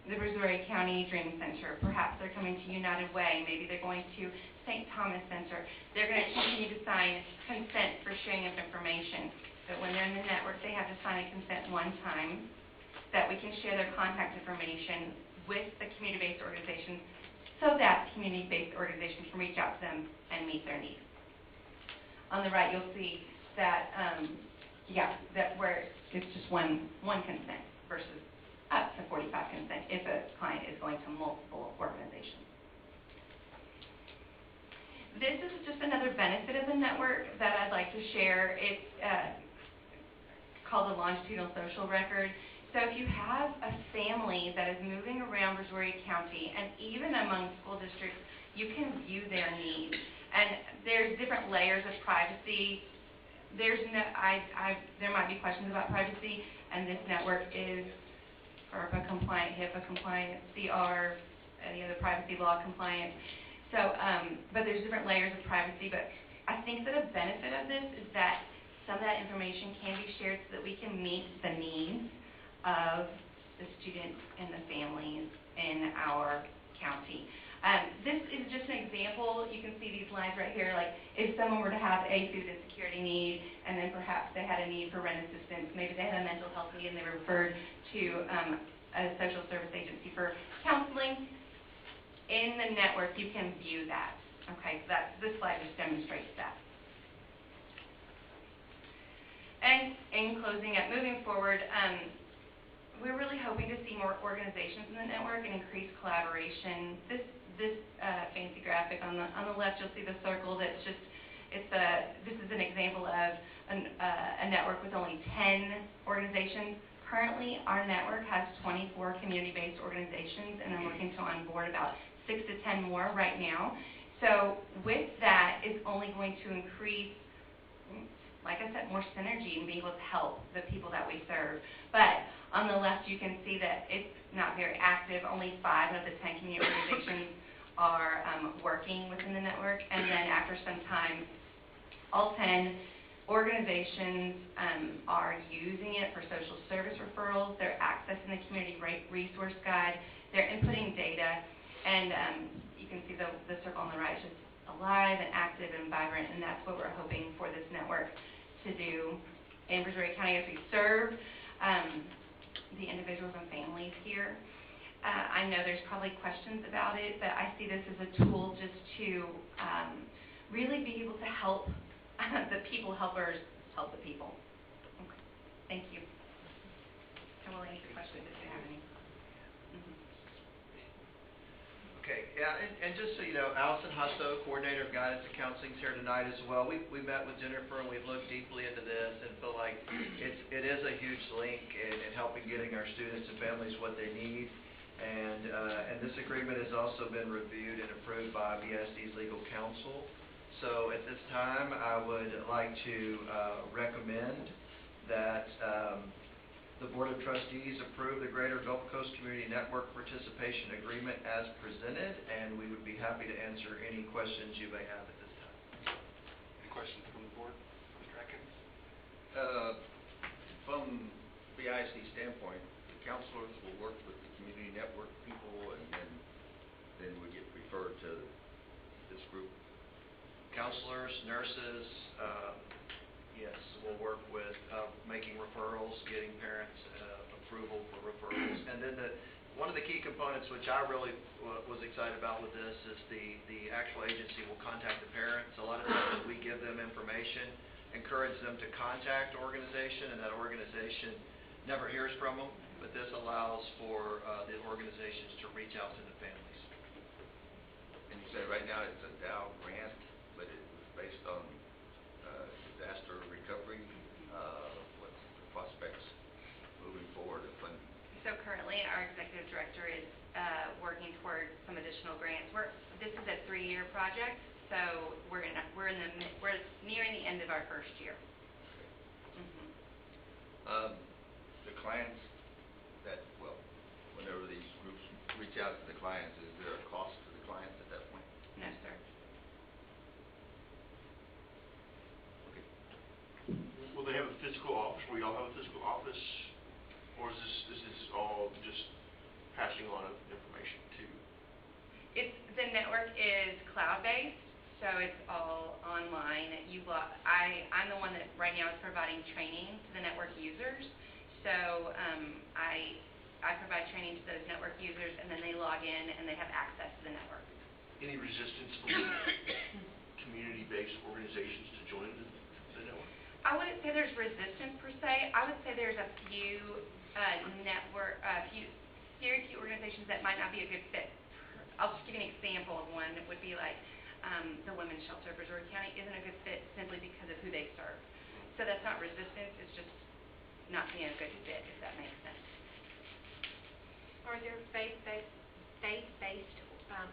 the Brazoria County Dream Center. Perhaps they're coming to United Way. Maybe they're going to St. Thomas Center. They're going to continue to sign consent for sharing of information. But when they're in the network, they have to sign a consent one time that we can share their contact information with the community-based organizations so that community-based organizations can reach out to them and meet their needs. On the right, you'll see that, that where it's just one consent versus up to 45 consent if a client is going to multiple organizations. This is just another benefit of the network that I'd like to share. It's called the longitudinal social record. So if you have a family that is moving around Brazoria County, and even among school districts, you can view their needs. And there's different layers of privacy. There's no, there might be questions about privacy, and this network is FERPA compliant, HIPAA compliant, CR, any other privacy law compliant. So, but there's different layers of privacy. But I think that a benefit of this is that some of that information can be shared so that we can meet the needs of the students and the families in our county. This is just an example. You can see these lines right here. Like if someone were to have a food insecurity need, and then perhaps they had a need for rent assistance, maybe they had a mental health need and they were referred to a social service agency for counseling. In the network, you can view that. Okay, so this slide just demonstrates that. And in closing up, moving forward, we're really hoping to see more organizations in the network and increase collaboration. This fancy graphic on the left, you'll see the circle that's just, this is an example of a network with only 10 organizations. Currently, our network has 24 community-based organizations, and I'm working to onboard about 6 to 10 more right now. So with that, it's only going to increase, like I said, more synergy and being able to help the people that we serve. But on the left, you can see that it's not very active. Only 5 of the 10 community organizations are working within the network. And then after some time, all 10 organizations are using it for social service referrals. They're accessing the community resource guide. They're inputting data. And you can see the circle on the right is just alive and active and vibrant. And that's what we're hoping for this network to do in Brazoria County as we serve the individuals and families here. I know there's probably questions about it, but I see this as a tool just to really be able to help the people helpers help the people. Okay. Thank you. I will answer questions if you have any. Okay, yeah, and just so you know, Allison Hasso, Coordinator of Guidance and Counseling, is here tonight as well. We met with Jennifer and we've looked deeply into this and feel like it is a huge link in helping getting our students and families what they need. And this agreement has also been reviewed and approved by BISD's legal counsel. So at this time, I would like to recommend that the Board of Trustees approve the Greater Gulf Coast Community Network Participation Agreement as presented, and we would be happy to answer any questions you may have at this time. Any questions from the board? Mr. Atkins? From BISD standpoint, the counselors will work with the community network people, and then we get referred to this group. Counselors, nurses, yes, we'll work with making referrals, getting parents approved approval for referrals. And then one of the key components, which I really was excited about with this, is the actual agency will contact the parents. A lot of times we give them information, encourage them to contact organization, and that organization never hears from them, but this allows for the organizations to reach out to the families. And you say right now it's a Dow grant, but it was based on disaster recovery. What's the prospects moving forward of funding? So currently, our executive director is working toward some additional grants. This is a 3-year project, so we're nearing the end of our first year. The clients whenever these groups reach out to the clients, is there a cost to the clients at that point? No, sir. Will they have a physical office? Will y'all have a physical office? Or is this all just passing on of information to? The network is cloud-based, so it's all online. I'm the one that right now is providing training to the network users. So I provide training to those network users, and then they log in and they have access to the network. Any resistance from community-based organizations to join the network? I wouldn't say there's resistance per se. I would say there's a few few organizations that might not be a good fit. I'll just give you an example of one that would be like the Women's Shelter of Brazoria County isn't a good fit simply because of who they serve. So that's not resistance, it's just not being a good fit, if that makes sense. Are there faith-based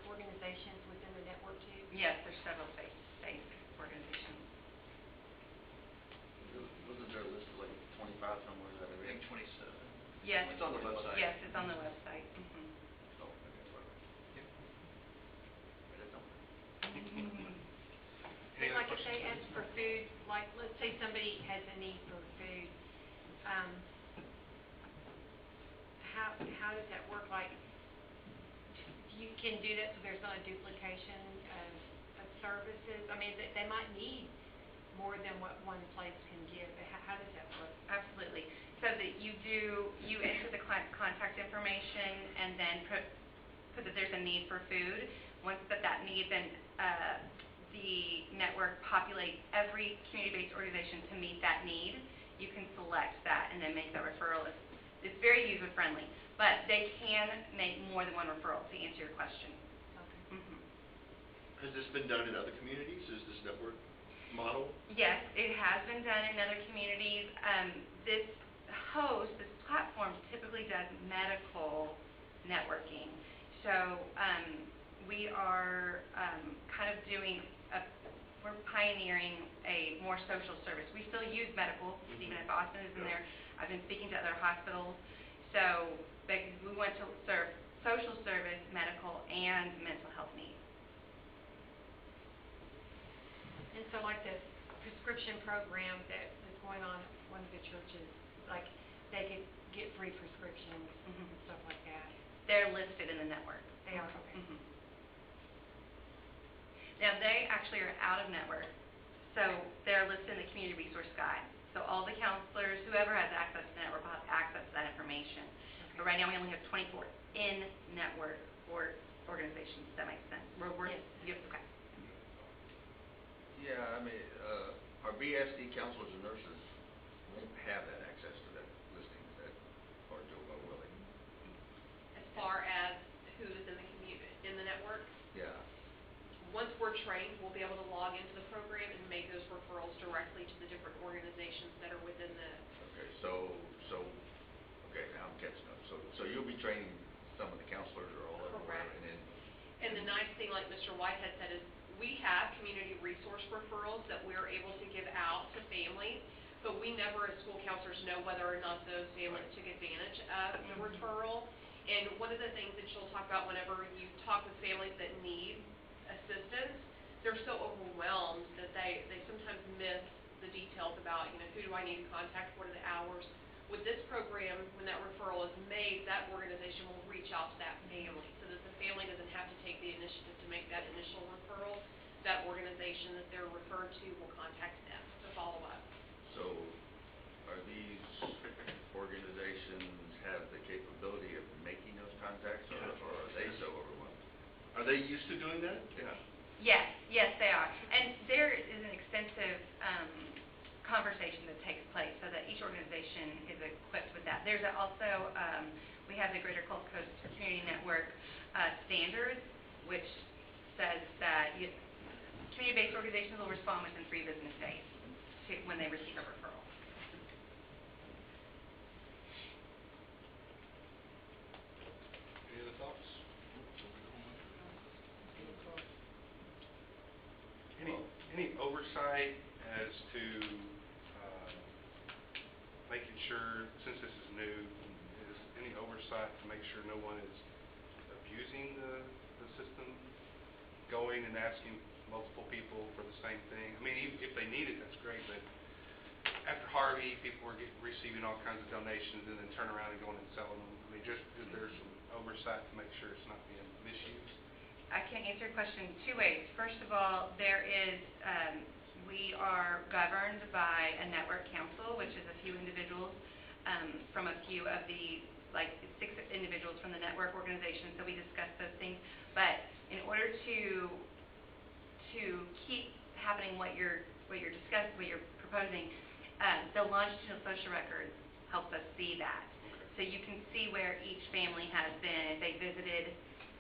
organizations within the network too? Yes, there's several faith-based organizations. Wasn't there a list of like 25 somewhere that I read? 27. Yes. It's on the website. Yes, it's on the website. Mm-hmm. Oh, okay, right. Yep. Read it somewhere. Any And other like if they ask for food, like let's say somebody has a need for food, how does that work? Like you can do that so there's not a duplication of services. I mean, they might need more than what one place can give. How does that work? Absolutely. So that you enter the client's contact information and then put that there's a need for food. Once that need, then the network populates every community-based organization to meet that need. You can select that and then make that referral. It's very user-friendly, but they can make more than one referral to answer your question. Okay. Mm-hmm. Has this been done in other communities? Is this network model? Yes, it has been done in other communities. This platform typically does medical networking. So we are kind of we're pioneering a more social service. We still use medical. Stephen F. Austin is in there. I've been speaking to other hospitals. So we want to serve social service, medical, and mental health needs. And so like the prescription program that is going on at one of the churches, like they could get free prescriptions and stuff like that. They're listed in the network. They are, okay. Mm-hmm. Now, they actually are out of network, so they're listed in the community resource guide. So all the counselors, whoever has access to the network will have access to that information. Okay. But right now, we only have 24 in-network organizations. Does that make sense? Yes. Okay. Yeah, I mean, our BISD counselors and nurses won't have that access to that listing, is that, or will they? As far as who is in the in the network, Yeah. once we're trained, we'll be able to log into the program and make those referrals directly to the different organizations that are within the. Okay, okay, now I'm catching up. So you'll be training some of the counselors or all everywhere, Correct. and then. And the nice thing, like Mr. Whitehead said, is we have community resource referrals that we're able to give out to families, but we never as school counselors know whether or not those families took advantage of the referral. And one of the things that you'll talk about whenever you talk with families that need assistance, they're so overwhelmed that they sometimes miss the details about, who do I need to contact, what are the hours. With this program, when that referral is made, that organization will reach out to that family so that the family doesn't have to take the initiative to make that initial referral. That organization that they're referred to will contact them to follow up. So are these organizations have the capability of making those contacts, or are they so overwhelmed? Are they used to doing that? Yeah. Yes, they are. And there is an extensive conversation that takes place so that each organization is equipped with that. There's also, we have the Greater Gulf Coast Community Network standards, which says that community-based organizations will respond within 3 business days when they receive a referral. Any other thoughts? Any oversight as to making sure, since this is new, is any oversight to make sure no one is abusing the system, going and asking multiple people for the same thing? I mean, even if they need it, that's great, but after Harvey, people were receiving all kinds of donations and then turn around and going and selling them. I mean, just is there some oversight to make sure it's not being misused? I can answer your question 2 ways. First of all, there is, we are governed by a network council, which is a few individuals from a few of the, like 6 individuals from the network organization, so we discuss those things. But in order to keep happening what you're proposing, the longitudinal social records helps us see that. So you can see where each family has been. If they visited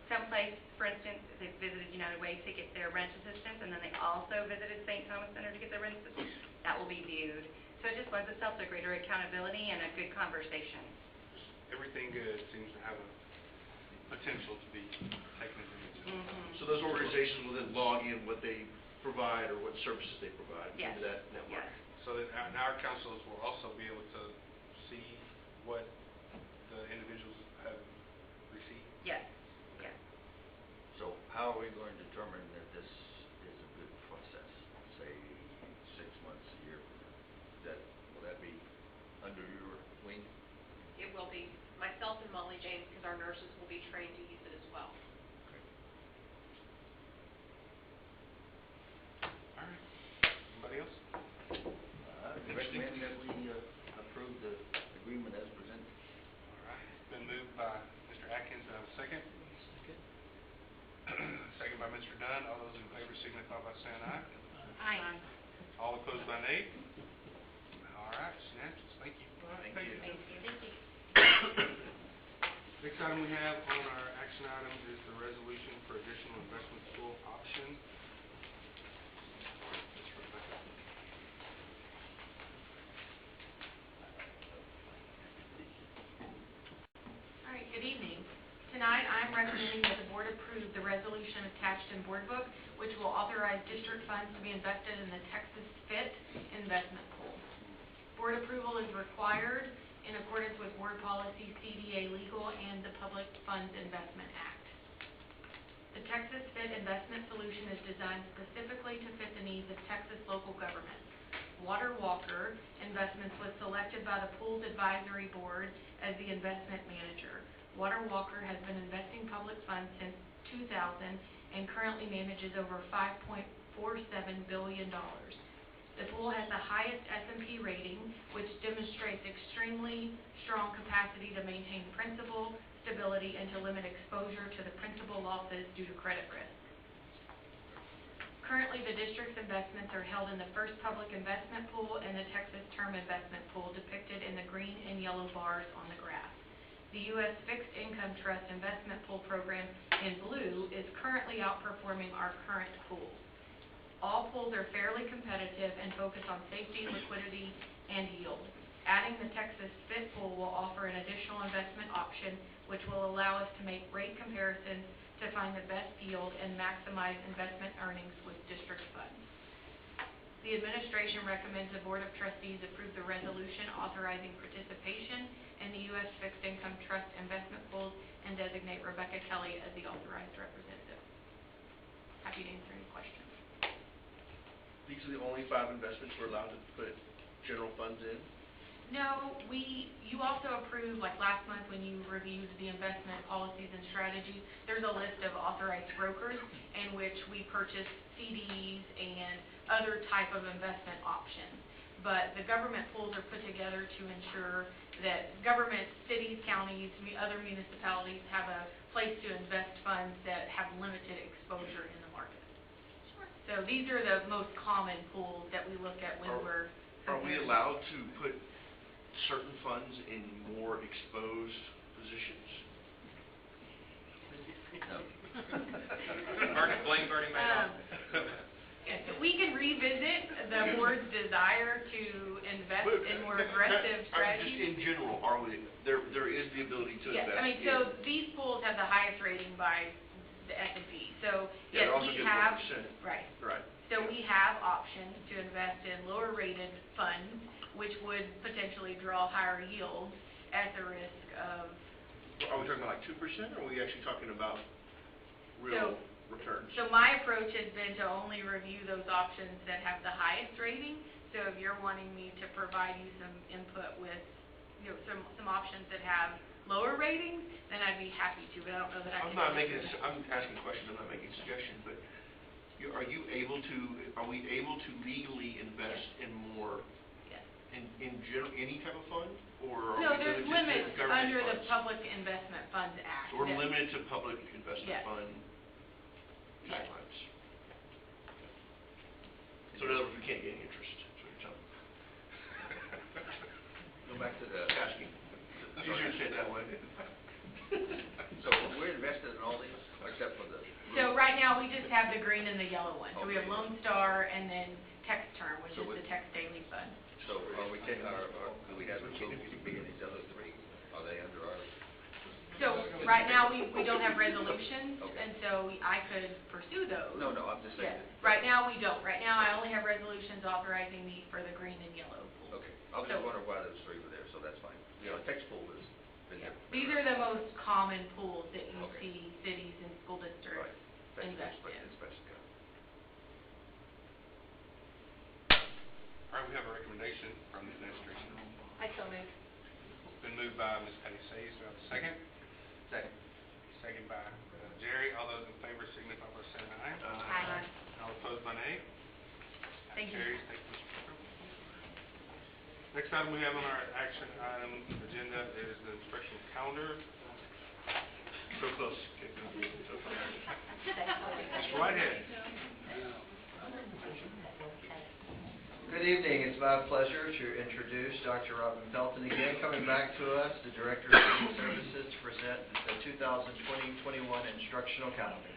someplace, for instance, if they visited United Way to get their rent assistance, and then they also visited St. Thomas Center to get their rent assistance, that will be viewed. So it just lends itself to greater accountability and a good conversation. Everything good seems to have a potential to be taken advantage of. Mm-hmm. So those organizations will then log in what they provide or what services they provide Yes. into that network? Yes. So that our councils will also be able to see what the individuals have received. Yes. Yes. So how are we going to determine that this is a good process, say 6 months, a year from now? Will that be under your wing? It will be. Myself and Molly James, because our nurses will be trained to use it as well. All right. Anybody else? I recommend that we approve the agreement as presented. All right. It's been moved by Mr. Atkins. Do I have a second? Second by Mr. Dunn. All those in favor signify by saying aye. Aye. All opposed by nay. All right. It's unanimous. Thank you. Thank you. Thank you. Thank you. Next item we have on our action item is the resolution for additional investment pool option. Ms. Rebecca. All right, good evening. Tonight, I'm recommending that the board approve the resolution attached in board book, which will authorize district funds to be invested in the Texas FIT investment pool. Board approval is required in accordance with board policy, CDA legal, and the Public Funds Investment Act. The Texas FIT investment solution is designed specifically to fit the needs of Texas local governments. Water Walker Investments was selected by the Pool's Advisory Board as the investment manager. Water Walker has been investing public funds since 2000 and currently manages over $5.47 billion. The pool has the highest S&P rating, which demonstrates extremely strong capacity to maintain principal stability and to limit exposure to the principal losses due to credit risk. Currently, the district's investments are held in the First Public Investment Pool and the Texas Term Investment Pool, depicted in the green and yellow bars on the graph. The U.S. Fixed Income Trust Investment Pool program in blue is currently outperforming our current pools. All pools are fairly competitive and focus on safety, liquidity, and yield. Adding the Texas FIT pool will offer an additional investment option, which will allow us to make rate comparisons to find the best yield and maximize investment earnings with district funds. The administration recommends the Board of Trustees approve the resolution authorizing participation in the U.S. Fixed Income Trust investment pools and designate Rebecca Kelly as the authorized representative. Happy to answer any questions. These are the only 5 investments we're allowed to put general funds in? No, you also approved, like last month when you reviewed the investment policies and strategies, there's a list of authorized brokers in which we purchase CDs and other type of investment options. but the government pools are put together to ensure that government, cities, counties, other municipalities have a place to invest funds that have limited exposure in the market. So these are the most common pools that we look at when we're Are we comparing. allowed to put certain funds in more exposed positions? Blame Bernie Madoff. Yes, so we can revisit the board's desire to invest in more aggressive strategies. Just in general, there is the ability to Yes, invest I mean, in. so these pools have the highest rating by the S&P. So, Yeah, yes, it also we gives have, 1%. right. Right. So we have options to invest in lower rated funds, which would potentially draw higher yields at the risk of. Are we talking about like 2%, or are we actually talking about real returns? So my approach has been to only review those options that have the highest rating. So if you're wanting me to provide you some input with, some options that have lower ratings, then I'd be happy to, but I don't know that I can. I'm asking questions, I'm not making suggestions, but are we able to legally invest in more, Yes. in general, any type of fund? Or are No, we there's limited limits to government under the funds? Public Investment Funds Act. So we're that- limited to public investment Yes. fund Yes. guidelines. So in other words, we can't get any interest, that's what you're telling me. Go back to the. Asking. It's easier to say it that way. So we're invested in all these, except for the. So right now, we just have the green and the yellow one. So we have Okay. Lone Star and then Text Term, which So is the with- Text Daily Fund. So are we taking do we have the ability to be in these other three? Are they under our? So right now, we don't have resolutions, Okay. and so I could pursue those. No, I'm just saying. Yes. Right now, we don't. Right now, I only have resolutions authorizing me for the green and yellow pools. Okay, I was So- just wondering why those three were there, so that's fine. Text pool has been Yeah. there. These are the most common pools that you Okay. see cities and school districts Right. invest in. All right, we have a recommendation from the administration. I so moved. It's been moved by Ms. Patty Sayes. Do I have a second? Second. Second by Jerry. All those in favor signify by saying aye. Aye. All opposed by nay. Thank you. Carries. Thank you, Mr. Booker. Next item we have on our action item agenda is the instructional calendar. So close. Okay, so close. Mr. Whitehead. Good evening. It's my pleasure to introduce Dr. Robin Pelton again, coming back to us, the Director of Student Services, to present the 2020-21 instructional calendar.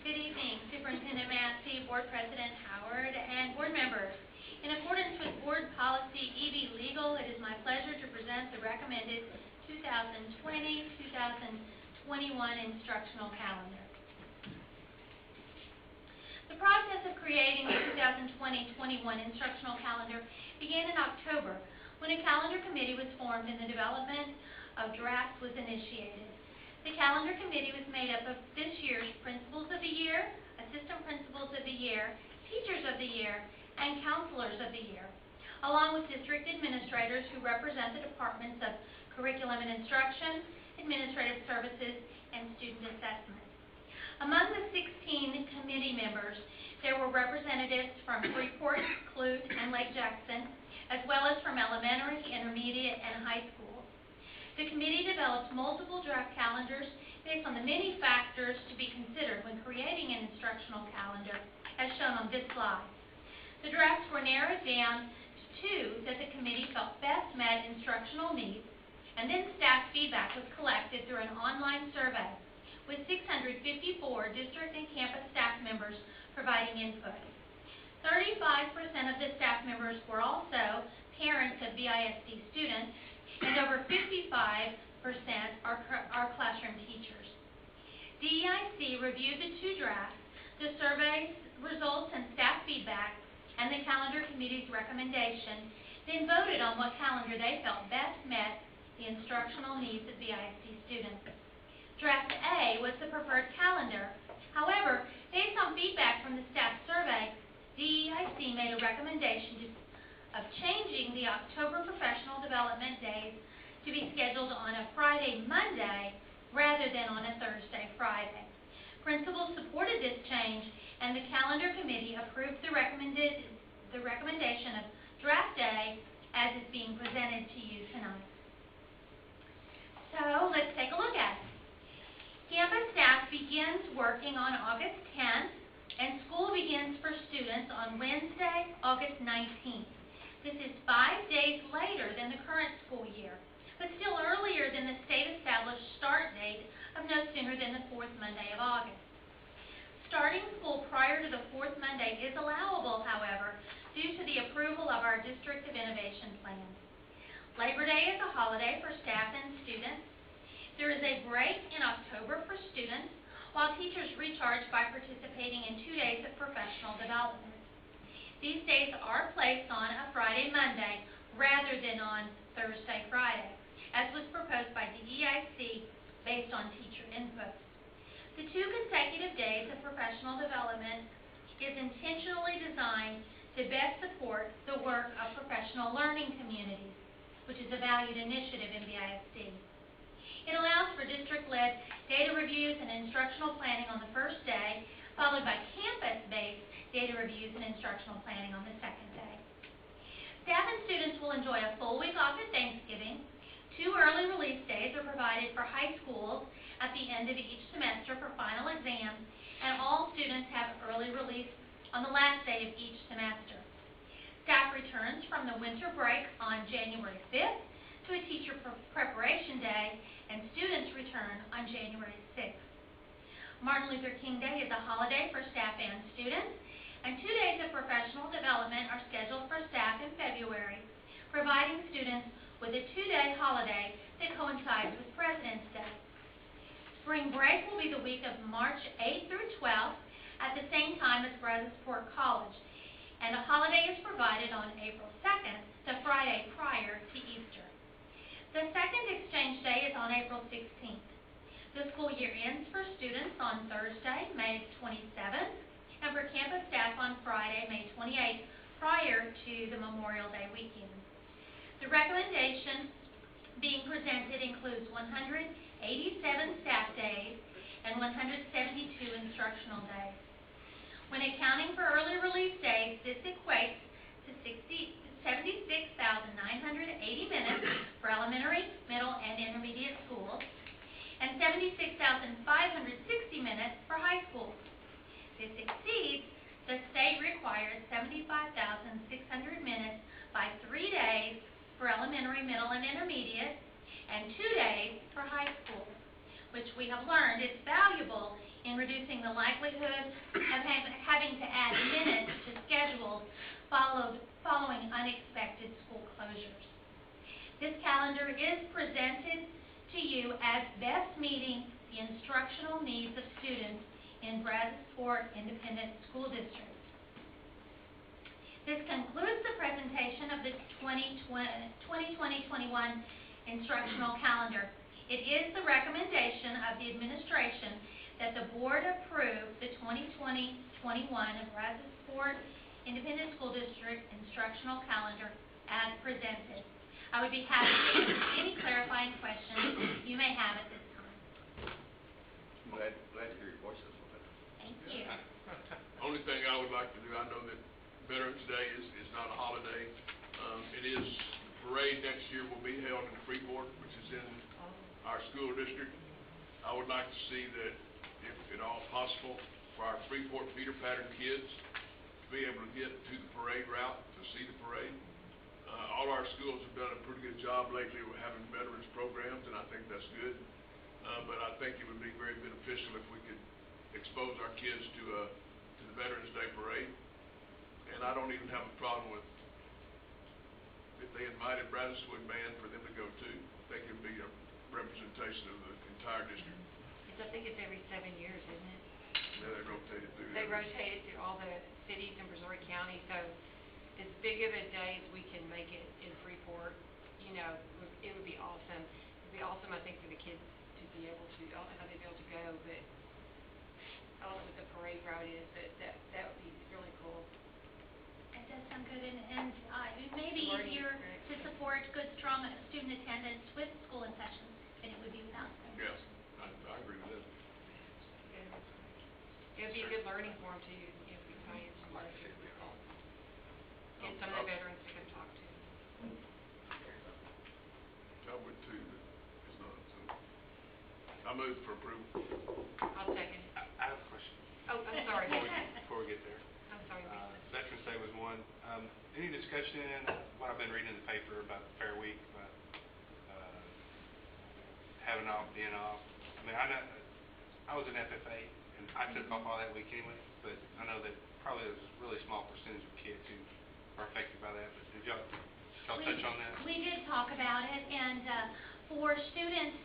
Good evening, Superintendent Massey, Board President Howard, and board members. In accordance with Board Policy EB Legal, it is my pleasure to present the recommended 2020-2021 instructional calendar. The process of creating the 2020-21 instructional calendar began in October when a calendar committee was formed and the development of drafts was initiated. The calendar committee was made up of this year's Principals of the Year, Assistant Principals of the Year, Teachers of the Year, and Counselors of the Year, along with district administrators who represent the departments of Curriculum and Instruction, Administrative Services, and Student Assessment. Among the 16 committee members, there were representatives from Freeport, Clute, and Lake Jackson, as well as from elementary, intermediate, and high schools. The committee developed multiple draft calendars based on the many factors to be considered when creating an instructional calendar, as shown on this slide. The drafts were narrowed down to two that the committee felt best met instructional needs, and then staff feedback was collected through an online survey, with 654 district and campus staff members providing input. 35% of the staff members were also parents of BISD students, and over 55% are classroom teachers. DEIC reviewed the two drafts, the survey results and staff feedback, and the calendar committee's recommendation, then voted on what calendar they felt best met the instructional needs of BISD students. Draft A was the preferred calendar. However, based on feedback from the staff survey, DEIC made a recommendation of changing the October professional development days to be scheduled on a Friday, Monday, rather than on a Thursday, Friday. Principals supported this change and the calendar committee approved the recommendation of draft day as is being presented to you tonight. So let's take a look at it. Campus staff begins working on August 10th, and school begins for students on Wednesday, August 19th. This is 5 days later than the current school year, but still earlier than the state-established start date of no sooner than the fourth Monday of August. Starting school prior to the fourth Monday is allowable, however, due to the approval of our District of Innovation plan. Labor Day is a holiday for staff and students. There is a break in October for students, while teachers recharge by participating in 2 days of professional development. These days are placed on a Friday, Monday, rather than on Thursday, Friday, as was proposed by DEIC based on teacher input. The 2 consecutive days of professional development is intentionally designed to best support the work of professional learning communities, which is a valued initiative in BISD. It allows for district-led data reviews and instructional planning on the first day, followed by campus-based data reviews and instructional planning on the second day. Staff and students will enjoy a full week off at Thanksgiving. 2 early release days are provided for high schools at the end of each semester for final exams, and all students have early release on the last day of each semester. Staff returns from the winter break on January 5th to a teacher preparation day, and students return on January 6th. Martin Luther King Day is a holiday for staff and students, and 2 days of professional development are scheduled for staff in February, providing students with a 2-day holiday that coincides with President's Day. Spring break will be the week of March 8th through 12th at the same time as Brazosport College, and a holiday is provided on April 2nd, the Friday prior to Easter. The second exchange day is on April 16th. The school year ends for students on Thursday, May 27th, and for campus staff on Friday, May 28th, prior to the Memorial Day weekend. The recommendation being presented includes 187 staff days and 172 instructional days. When accounting for early release days, this equates to 76,980 minutes for elementary, middle, and intermediate schools, and 76,560 minutes for high schools. This exceeds the state required 75,600 minutes by 3 days for elementary, middle, and intermediate, and 2 days for high schools, which we have learned is valuable in reducing the likelihood of having to add minutes to schedules following unexpected school closures. This calendar is presented to you as best meeting the instructional needs of students in Brazosport Independent School District. This concludes the presentation of the 2020-21 instructional calendar. It is the recommendation of the administration that the board approve the 2020-21 Brazosport Independent School District instructional calendar as presented. I would be happy to answer any clarifying questions you may have at this time. Glad to hear your voice this morning. Thank you. Only thing I would like to do, I know that Veterans Day is not a holiday. It is, the parade next year will be held in Freeport, which is in our school district. I would like to see that, if at all possible, for our Freeport feeder pattern kids to be able to get to the parade route to see the parade. All our schools have done a pretty good job lately with having veterans programs, and I think that's good. But I think it would be very beneficial if we could expose our kids to the Veterans Day parade. And I don't even have a problem with if they invited Brazosport Band for them to go too. I think it would be a representation of the entire district. I think it's every 7 years, isn't it? Yeah, they rotate it through. They rotate it through all the cities in Brazoria County, so as big of a day as we can make it in Freeport, you know, it would be awesome. It would be awesome, I think, for the kids to be able to, I don't know how they'd be able to go, but I don't know what the parade route is, but that would be really cool. It does sound good, and it may be easier to support good, strong student attendance with school in session than it would be without them. Yes, I agree with that. It'd be a good learning for them too, if we tie in some other people. And some of the veterans to come talk to. I would too, but it's not, so. I move for approval. I'll second. I have a question. Oh, I'm sorry. Before we get there. I'm sorry. Veterans Day was one. Any discussion, what I've been reading in the paper about Fair Week, about having off, being off. I mean, I was in FFA, and I took off all that week anyway, but I know that probably there's a really small percentage of kids who are affected by that, but did y'all touch on that? We did talk about it, and for students,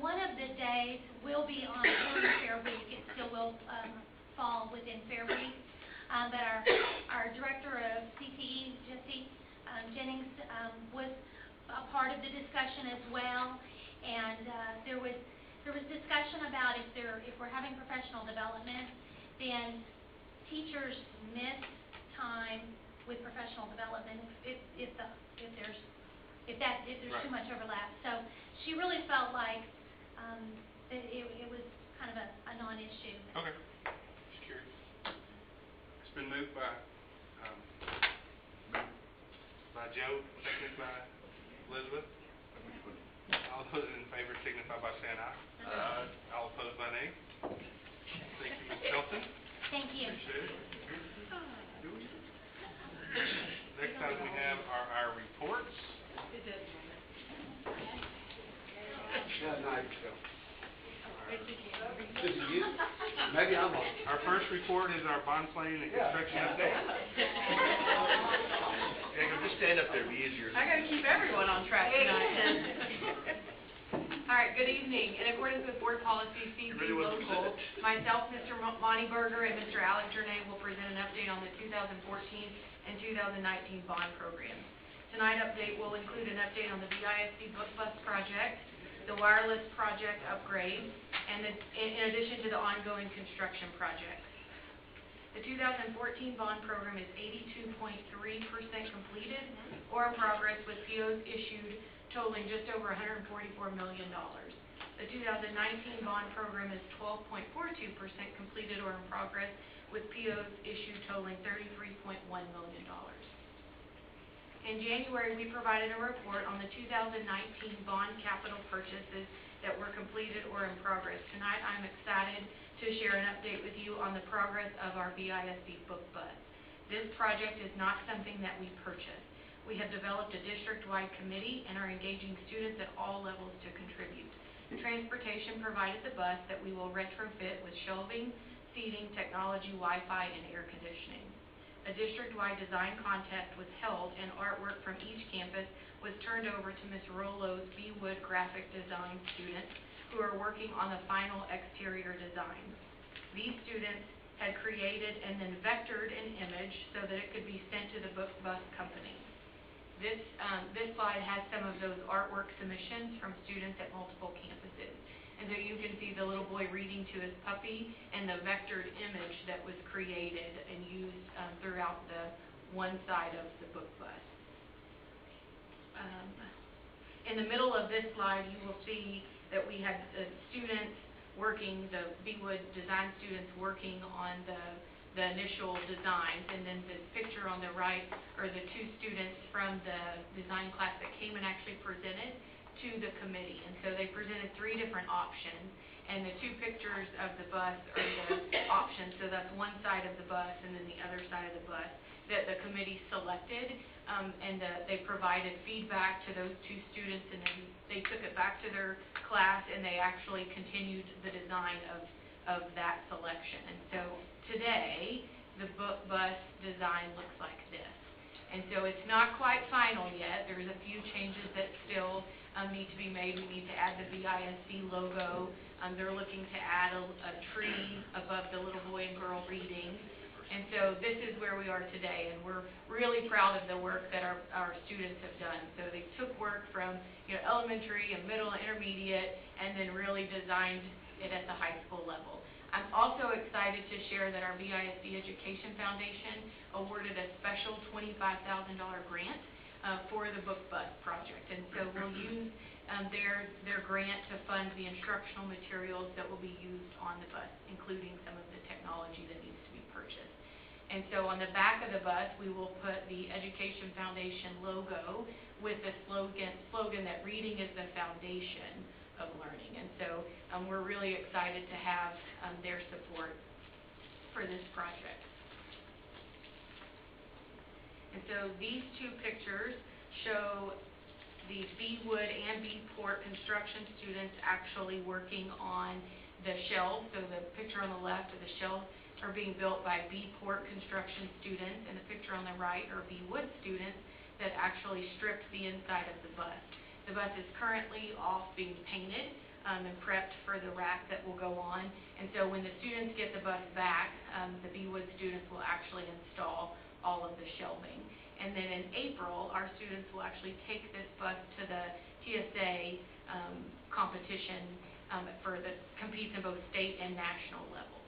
one of the days will be on during Fair Week. It still will fall within Fair Week. But our director of CTE, Jesse Jennings, was a part of the discussion as well. And there was discussion about if we're having professional development, then teachers miss time with professional development if there's Right. too much overlap. So she really felt like that it was kind of a non-issue. Okay. Just curious. It's been moved by Joe, seconded by Elizabeth. All those in favor signify by saying aye. Aye. All opposed by nay. Thank you, Ms. Shelton. Thank you. Appreciate it. Next item we have are our reports. Yeah, nice. This is you? Maybe I'm on. Our first report is our bond planning and construction update. Jacob, just stand up there, it'd be easier. I gotta keep everyone on track tonight. All right, good evening. In accordance with Board Policy CC Local, myself, Mr. Monty Berger, and Mr. Alex Jernay will present an update on the 2014 and 2019 bond program. Tonight's update will include an update on the BISD book bus project, the wireless project upgrade, and in addition to the ongoing construction projects. The 2014 bond program is 82.3% completed or in progress, with POs issued totaling just over $144 million. The 2019 bond program is 12.42% completed or in progress, with POs issued totaling $33.1 million. In January, we provided a report on the 2019 bond capital purchases that were completed or in progress. Tonight, I'm excited to share an update with you on the progress of our BISD book bus. This project is not something that we purchased. We have developed a district-wide committee and are engaging students at all levels to contribute. Transportation provided the bus that we will retrofit with shelving, seating, technology, Wi-Fi, and air conditioning. A district-wide design contest was held, and artwork from each campus was turned over to Ms. Rollo's B. Wood graphic design students, who are working on the final exterior design. These students had created and then vectored an image so that it could be sent to the book bus company. This slide has some of those artwork submissions from students at multiple campuses. And so you can see the little boy reading to his puppy and the vectored image that was created and used throughout the one side of the book bus. In the middle of this slide, you will see that we had students working, the B-Wood design students working on the initial designs, and then the picture on the right are the two students from the design class that came and actually presented to the committee. And so they presented three different options, and the two pictures of the bus are the options. So that's one side of the bus and then the other side of the bus that the committee selected, and they provided feedback to those two students, and then they took it back to their class and they actually continued the design of that selection. And so today the book bus design looks like this. And so it's not quite final yet. There's a few changes that still need to be made. We need to add the BISD logo. They're looking to add a tree above the little boy and girl reading. And so this is where we are today, and we're really proud of the work that our students have done. So they took work from elementary and middle and intermediate, and then really designed it at the high school level. I'm also excited to share that our BISD Education Foundation awarded a special $25,000 grant for the book bus project. And so we'll use their grant to fund the instructional materials that will be used on the bus, including some of the technology that needs to be purchased. And so on the back of the bus, we will put the Education Foundation logo with the slogan that reading is the foundation of learning. And so we're really excited to have their support for this project. And so these two pictures show the B. Wood and B. Port construction students actually working on the shelves. So the picture on the left of the shelves are being built by B. Port construction students, and the picture on the right are B. Wood students that actually stripped the inside of the bus. The bus is currently off being painted and prepped for the rack that will go on. And so when the students get the bus back, the B. Wood students will actually install all of the shelving. And then in April, our students will actually take this bus to the TSA competition for the competes in both state and national levels.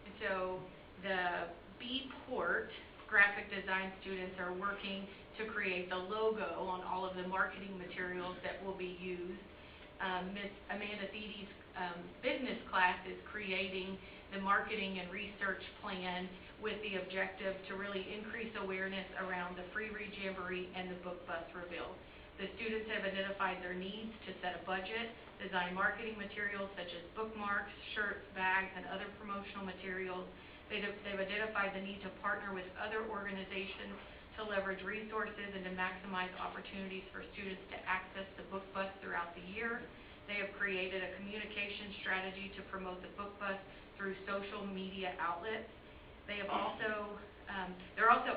And so the B. Port graphic design students are working to create the logo on all of the marketing materials that will be used. Ms. Amanda Theedy's business class is creating the marketing and research plan with the objective to really increase awareness around the Free Read Jamboree and the Book Bus Reveal. The students have identified their needs to set a budget, design marketing materials such as bookmarks, shirts, bags, and other promotional materials. They've identified the need to partner with other organizations to leverage resources and to maximize opportunities for students to access the book bus throughout the year. They have created a communication strategy to promote the book bus through social media outlets. They're also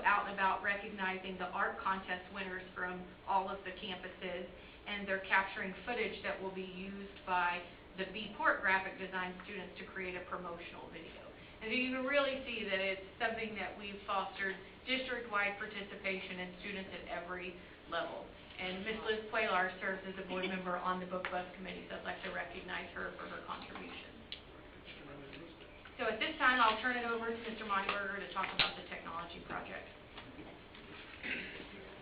out and about recognizing the art contest winners from all of the campuses, and they're capturing footage that will be used by the B. Port graphic design students to create a promotional video. And so you can really see that it's something that we've fostered district-wide participation in students at every level. And Ms. Liz Quaylar serves as a board member on the Book Bus Committee, so I'd like to recognize her for her contribution. So at this time, I'll turn it over to Mr. Montyberger to talk about the technology project.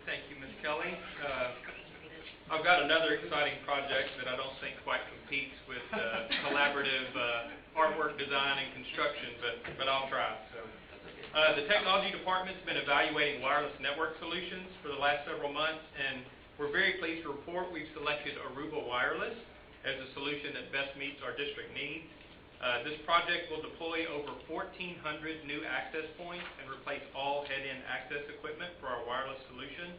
Thank you, Ms. Kelly. I've got another exciting project that I don't think quite competes with collaborative artwork design and construction, but I'll try. So, the technology department's been evaluating wireless network solutions for the last several months, and we're very pleased to report we've selected Aruba Wireless as a solution that best meets our district needs. This project will deploy over 1,400 new access points and replace all head-in access equipment for our wireless solution.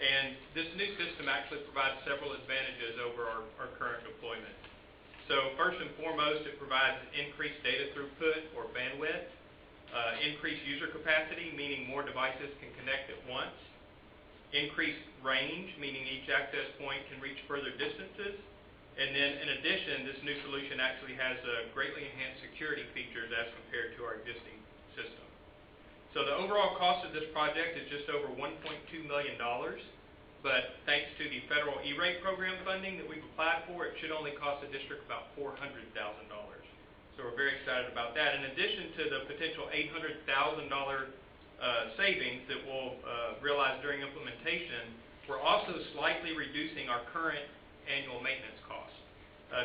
And this new system actually provides several advantages over our current deployment. So first and foremost, it provides increased data throughput or bandwidth, increased user capacity, meaning more devices can connect at once, increased range, meaning each access point can reach further distances. And then, in addition, this new solution actually has greatly enhanced security features as compared to our existing system. So the overall cost of this project is just over $1.2 million, but thanks to the federal E-rate program funding that we've applied for, it should only cost the district about $400,000. So we're very excited about that. In addition to the potential $800,000 savings that we'll realize during implementation, we're also slightly reducing our current annual maintenance costs.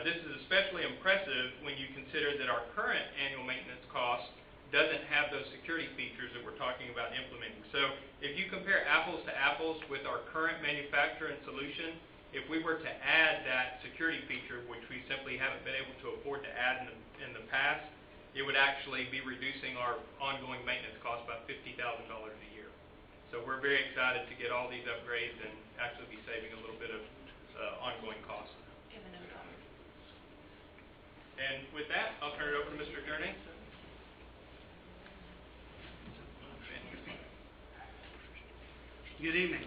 This is especially impressive when you consider that our current annual maintenance cost doesn't have those security features that we're talking about implementing. So if you compare apples to apples with our current manufacturer and solution, if we were to add that security feature, which we simply haven't been able to afford to add in the past, it would actually be reducing our ongoing maintenance costs by $50,000 a year. So we're very excited to get all these upgrades and actually be saving a little bit of ongoing costs. And with that, I'll turn it over to Mr. Gurney. Good evening.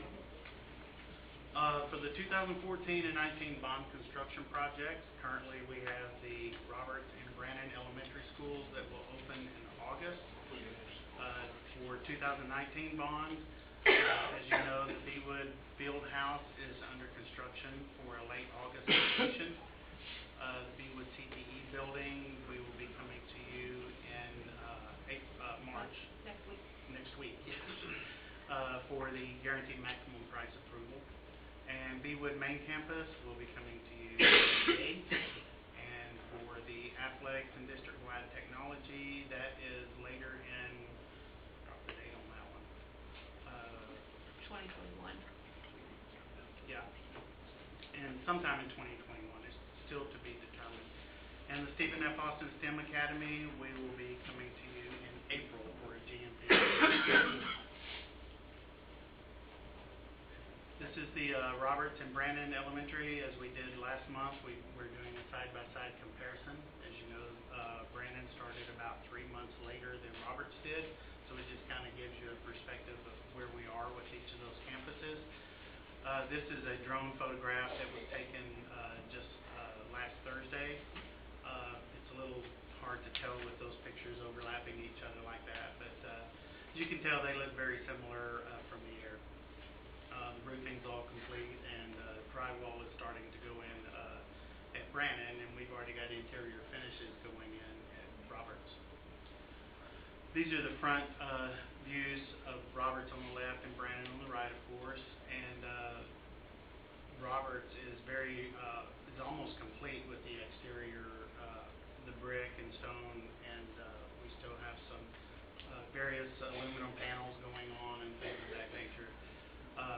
For the 2014 and 19 bond construction projects, currently we have the Roberts and Brannon Elementary Schools that will open in August. For 2019 bonds, as you know, the Beewood Field House is under construction for a late August completion. The Beewood CTE building, we will be coming to you in March. Next week, yes. For the guaranteed maximum price approval. And Beewood Main Campus will be coming to you today. And for the athletics and district-wide technology, that is later in, drop the date on that one. 2021. Yeah. And sometime in 2021, it's still to be determined. And the Stephen F. Austin STEM Academy, we will be coming to you in April for a GMP. This is the Roberts and Brandon Elementary. As we did last month, we're doing a side-by-side comparison. As you know, Brandon started about 3 months later than Roberts did, so it just kind of gives you a perspective of where we are with each of those campuses. This is a drone photograph that was taken just last Thursday. It's a little hard to tell with those pictures overlapping each other like that, but you can tell they look very similar from the air. The roofing's all complete, and drywall is starting to go in at Brandon, and we've already got interior finishes going in at Roberts. These are the front views of Roberts on the left and Brandon on the right, of course. And Roberts is is almost complete with the exterior, the brick and stone, and we still have some various aluminum panels going on and things of that nature.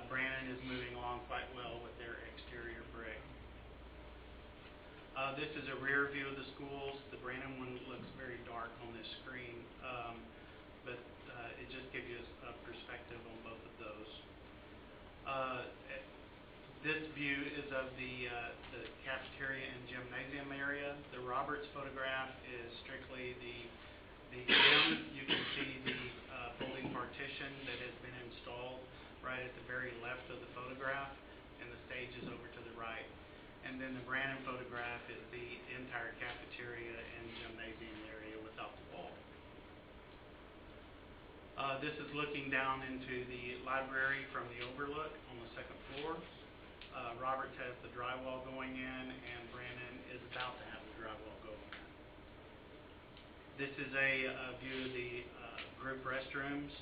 Brandon is moving along quite well with their exterior brick. This is a rear view of the schools. The Brandon one looks very dark on this screen, but it just gives you a perspective on both of those. This view is of the cafeteria and gymnasium area. The Roberts photograph is strictly the gym. You can see the folding partition that has been installed right at the very left of the photograph, and the stage is over to the right. And then the Brandon photograph is the entire cafeteria and gymnasium area without the wall. This is looking down into the library from the overlook on the second floor. Roberts has the drywall going in, and Brandon is about to have the drywall going in. This is a view of the group restrooms.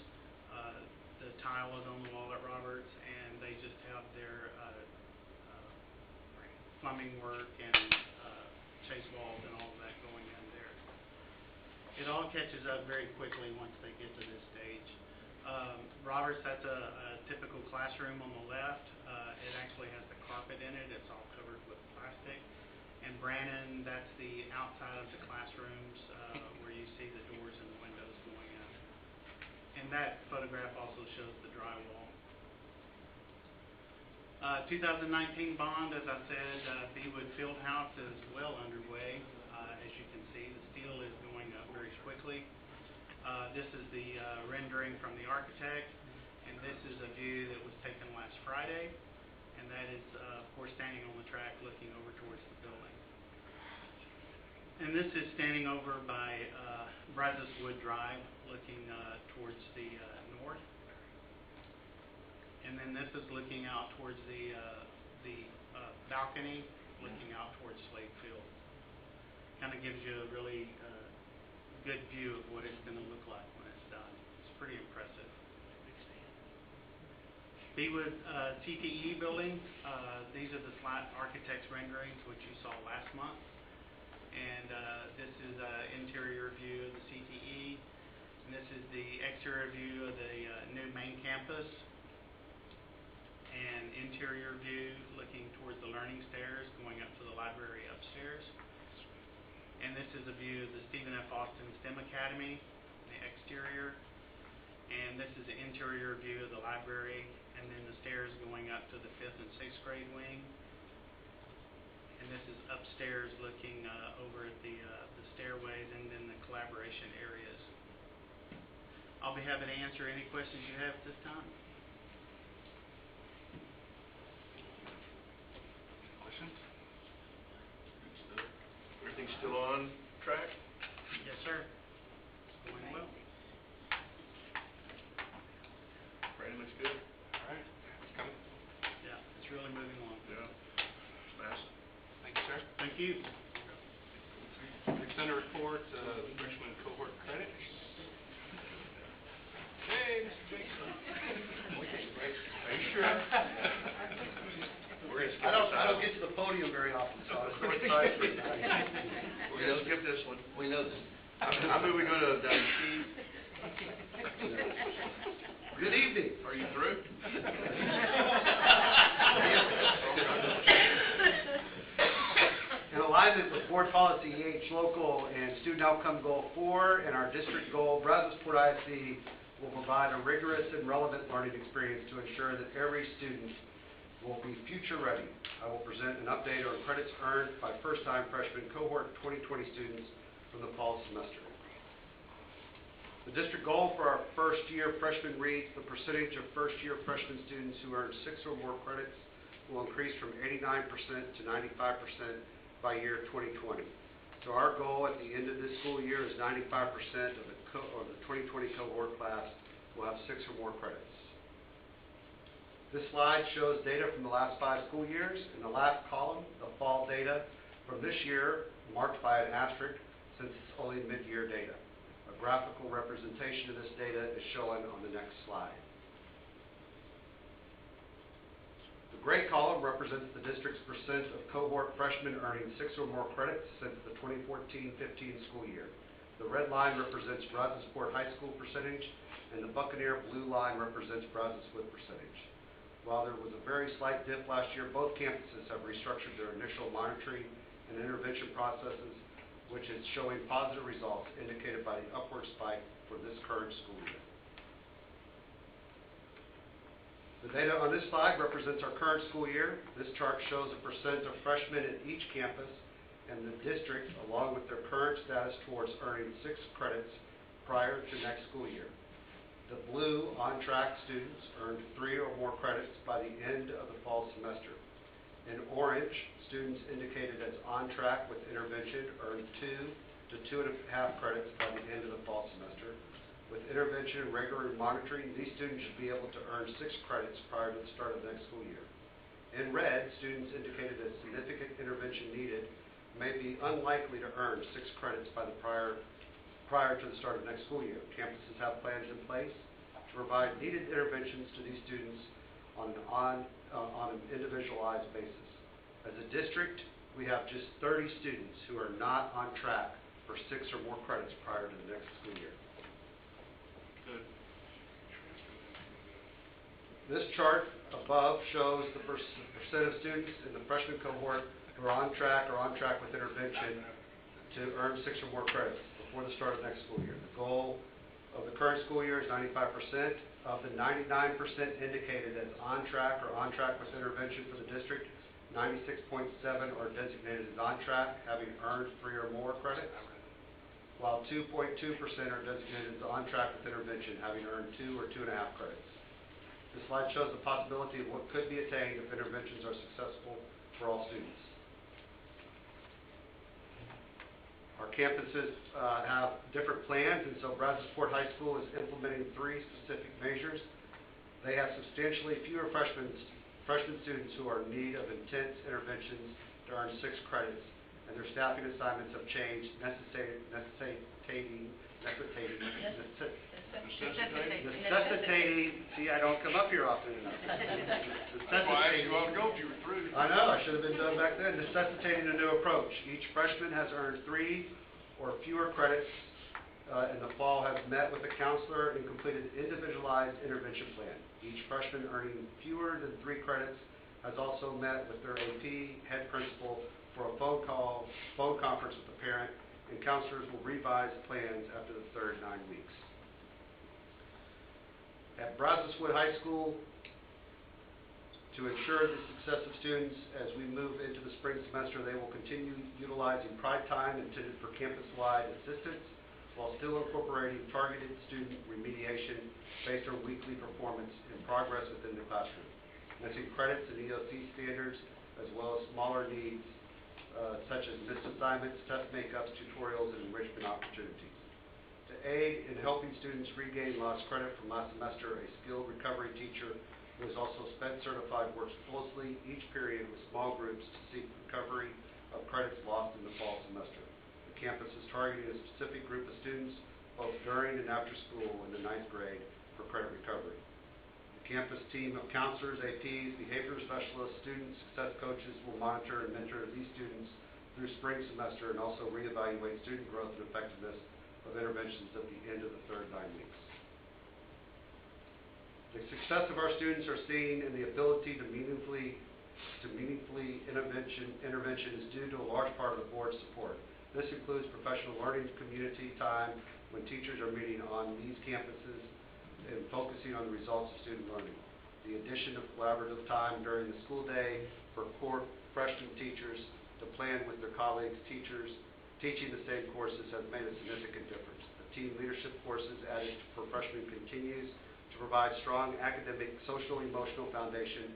The tile is on the wall at Roberts, and they just have their plumbing work and chase walls and all of that going in there. It all catches up very quickly once they get to this stage. Roberts, that's a typical classroom on the left. It actually has the carpet in it. It's all covered with plastic. And Brandon, that's the outside of the classrooms where you see the doors and the windows going in. And that photograph also shows the drywall. 2019 bond, as I said, Beewood Fieldhouse is well underway. As you can see, the steel is going up very quickly. This is the rendering from the architect, and this is a view that was taken last Friday, and that is, of course, standing on the track looking over towards the building. And this is standing over by Brazos Wood Drive, looking towards the north. And then this is looking out towards the balcony, looking out towards Slade Field. Kind of gives you a really good view of what it's going to look like when it's done. It's pretty impressive. Beewood CTE building, these are the slight architect's renderings, which you saw last month. And this is an interior view of the CTE. And this is the exterior view of the new main campus. And interior view looking towards the learning stairs going up to the library upstairs. And this is a view of the Stephen F. Austin STEM Academy, the exterior. And this is the interior view of the library, and then the stairs going up to the 5th and 6th grade wing. And this is upstairs looking over at the stairways and then the collaboration areas. I'll be happy to answer any questions you have at this time. Questions? Everything's still on track? Yes, sir. Going well. Brandon looks good. All right, it's coming. Yeah, it's really moving along. Yeah. Massive. Thank you, sir. Thank you. Next under report, freshman cohort credit. Hey, Mr. Jason. Are you sure? skip this I don't get to the podium very often, so I was so excited for tonight. We're gonna skip this one. We know this. I move we go to C. Good evening. Are you through? In alignment with Board Policy EH Local and Student Outcome Goal 4 and our district goal, Brazosport ISD will provide a rigorous and relevant learning experience to ensure that every student will be future ready. I will present an update on credits earned by first-time freshman cohort 2020 students from the fall semester. The district goal for our first-year freshmen reads the percentage of first-year freshman students who earn 6 or more credits will increase from 89% to 95% by year 2020. So our goal at the end of this school year is 95% of the 2020 cohort class will have 6 or more credits. This slide shows data from the last 5 school years. In the last column, the fall data from this year marked by an asterisk since it's only mid-year data. A graphical representation of this data is shown on the next slide. The gray column represents the district's percent of cohort freshmen earning 6 or more credits since the 2014-15 school year. The red line represents Brazosport High School percentage, and the Buccaneer blue line represents Brazoswood percentage. While there was a very slight dip last year, both campuses have restructured their initial monitoring and intervention processes, which is showing positive results indicated by the upward spike for this current school year. The data on this slide represents our current school year. This chart shows a percent of freshmen at each campus and the district, along with their current status towards earning 6 credits prior to next school year. The blue on-track students earned 3 or more credits by the end of the fall semester. In orange, students indicated as on track with intervention earned 2 to 2.5 credits by the end of the fall semester. With intervention and regular monitoring, these students should be able to earn 6 credits prior to the start of the next school year. In red, students indicated as significant intervention needed may be unlikely to earn 6 credits by the prior to the start of next school year. Campuses have plans in place to provide needed interventions to these students on an individualized basis. As a district, we have just 30 students who are not on track for 6 or more credits prior to the next school year. This chart above shows the percent of students in the freshman cohort who are on track with intervention to earn 6 or more credits before the start of next school year. The goal of the current school year is 95%. Of the 99% indicated as on track with intervention for the district, 96.7 are designated as on track, having earned 3 or more credits, while 2.2% are designated as on track with intervention, having earned 2 or 2.5 credits. This slide shows the possibility of what could be attained if interventions are successful for all students. Our campuses have different plans, and so Brazosport High School is implementing 3 specific measures. They have substantially fewer freshman students who are in need of intense interventions to earn 6 credits, and their staffing assignments have changed, necessitating, see, I don't come up here often enough. That's why I asked you all to go if you were through. I know, I should have been done back then. Necessitating a new approach. Each freshman has earned 3 or fewer credits in the fall, has met with a counselor and completed individualized intervention plan. Each freshman earning fewer than 3 credits has also met with their AP, head principal, for a phone conference with the parent, and counselors will revise plans after the third 9 weeks. At Brazoswood High School, to ensure the success of students as we move into the spring semester, they will continue utilizing Pride Time intended for campus-wide assistance while still incorporating targeted student remediation based on weekly performance and progress within the classroom, missing credits and EOC standards, as well as smaller needs such as missed assignments, test makeups, tutorials, and enrichment opportunities. To aid in helping students regain lost credit from last semester, a skilled recovery teacher who is also SPED certified works closely each period with small groups to seek recovery of credits lost in the fall semester. The campus is targeting a specific group of students both during and after school in the 9th grade for credit recovery. The Campus team of counselors, APs, behavior specialists, student success coaches will monitor and mentor these students through spring semester and also reevaluate student growth and effectiveness of interventions at the end of the third 9 weeks. The success of our students are seen in the ability to meaningfully intervention is due to a large part of the board's support. This includes professional learning community time when teachers are meeting on these campuses and focusing on the results of student learning. The addition of collaborative time during the school day for core freshman teachers to plan with their colleagues, teachers, teaching the same courses has made a significant difference. The team leadership courses added for freshmen continues to provide strong academic, social, emotional foundation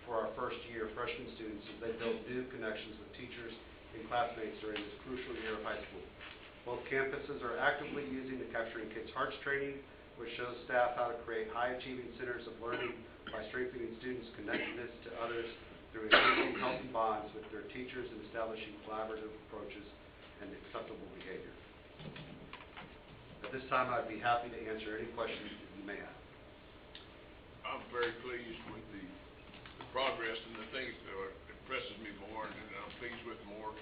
for our first-year freshman students as they build new connections with teachers and classmates during this crucial year of high school. Both campuses are actively using the Capturing Kids' Hearts training, which shows staff how to create high-achieving centers of learning by strengthening students' connectedness to others through increasing healthy bonds with their teachers and establishing collaborative approaches and acceptable behavior. At this time, I'd be happy to answer any questions that you may have. I'm very pleased with the progress, and the thing that impresses me more and I'm pleased with more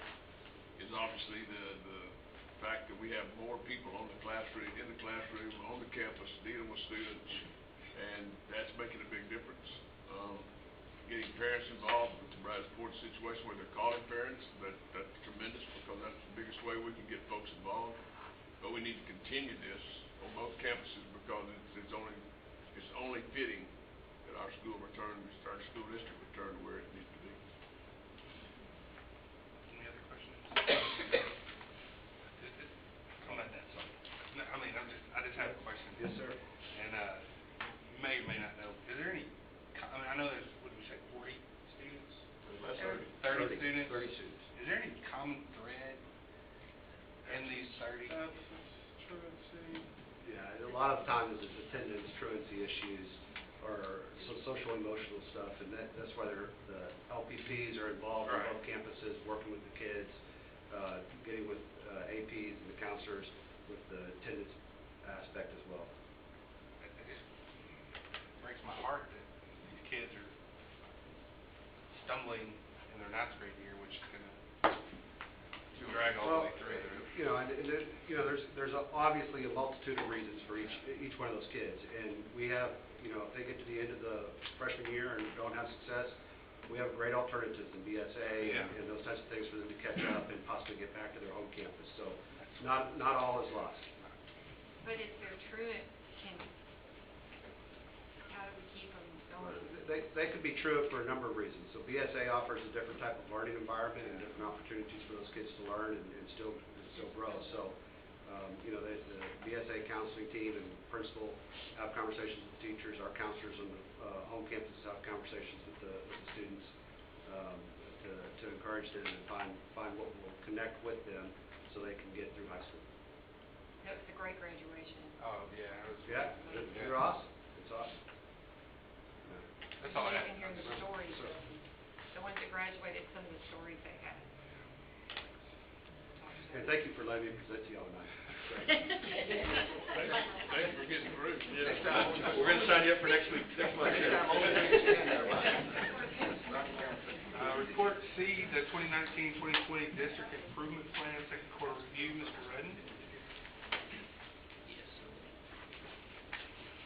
is obviously the fact that we have more people in the classroom, on the campus, dealing with students, and that's making a big difference. Getting parents involved with the Brad Sports situation where they're calling parents, that's tremendous because that's the biggest way we can get folks involved. But we need to continue this on both campuses because it's only fitting that our school district return to where it needs to be. Any other questions? Come at that, sorry. No, I just have a question. Yes, sir. And you may or may not know, is there any, I know there's, what did we say, 40 students? 30 students? 30 students. Is there any common thread in these 30? Truancy. Yeah, a lot of times it's attendance, truancy issues, or social emotional stuff, and that's why the LPPs are involved on both campuses, working with the kids, getting with APs and the counselors with the attendance aspect as well. It just breaks my heart that these kids are stumbling in their 9th grade year, which is going to drag all the way through. There's obviously a multitude of reasons for each one of those kids, and we have, if they get to the end of the freshman year and don't have success, we have great alternatives in BSA and those types of things for them to catch up and possibly get back to their home campus. So not all is lost. But if they're truant, how do we keep them going? They could be truant for a number of reasons. So BSA offers a different type of learning environment and different opportunities for those kids to learn and still grow. So, the BSA counseling team and principal have conversations with teachers. Our counselors on the home campuses have conversations with the students to encourage them and find what will connect with them so they can get through high school. That was a great graduation. Oh, yeah. They're awesome. It's awesome. That's all I have. can hear the stories. The ones that graduated, some of the stories they had. And thank you for letting me present to y'all tonight. Thank you for getting through. We're going to sign you up for next month. Report C, the 2019-2020 District Improvement Plan, second quarter review. Mr. Redden? Yes.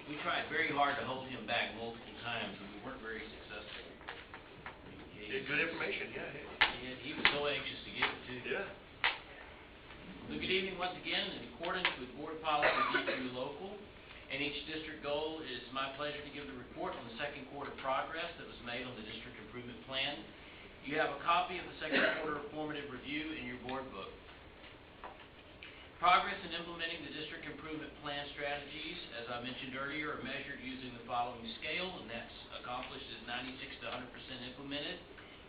We tried very hard to hold him back multiple times, and we weren't very successful. Good information, He was so anxious to give it to you. Yeah. So good evening once again. In accordance with Board Policy D2 Local and each district goal, it is my pleasure to give the report on the second quarter progress that was made on the district improvement plan. You have a copy of the second quarter formative review in your board book. Progress in implementing the district improvement plan strategies, as I mentioned earlier, are measured using the following scale, and that's accomplished as 96 to 100% implemented.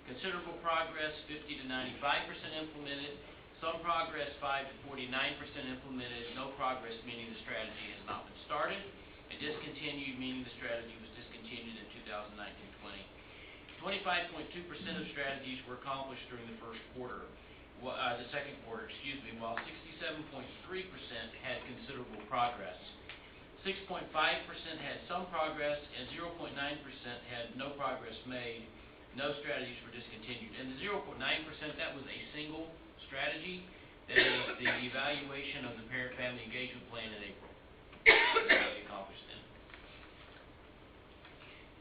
Considerable progress, 50 to 95% implemented. Some progress, 5 to 49% implemented. No progress, meaning the strategy has not been started. And discontinued, meaning the strategy was discontinued in 2019-20. 25.2% of strategies were accomplished during the second quarter, while 67.3% had considerable progress. 6.5% had some progress, and 0.9% had no progress made, no strategies were discontinued. And the 0.9%, that was a single strategy, that is the evaluation of the parent-family engagement plan in April. That we accomplished then.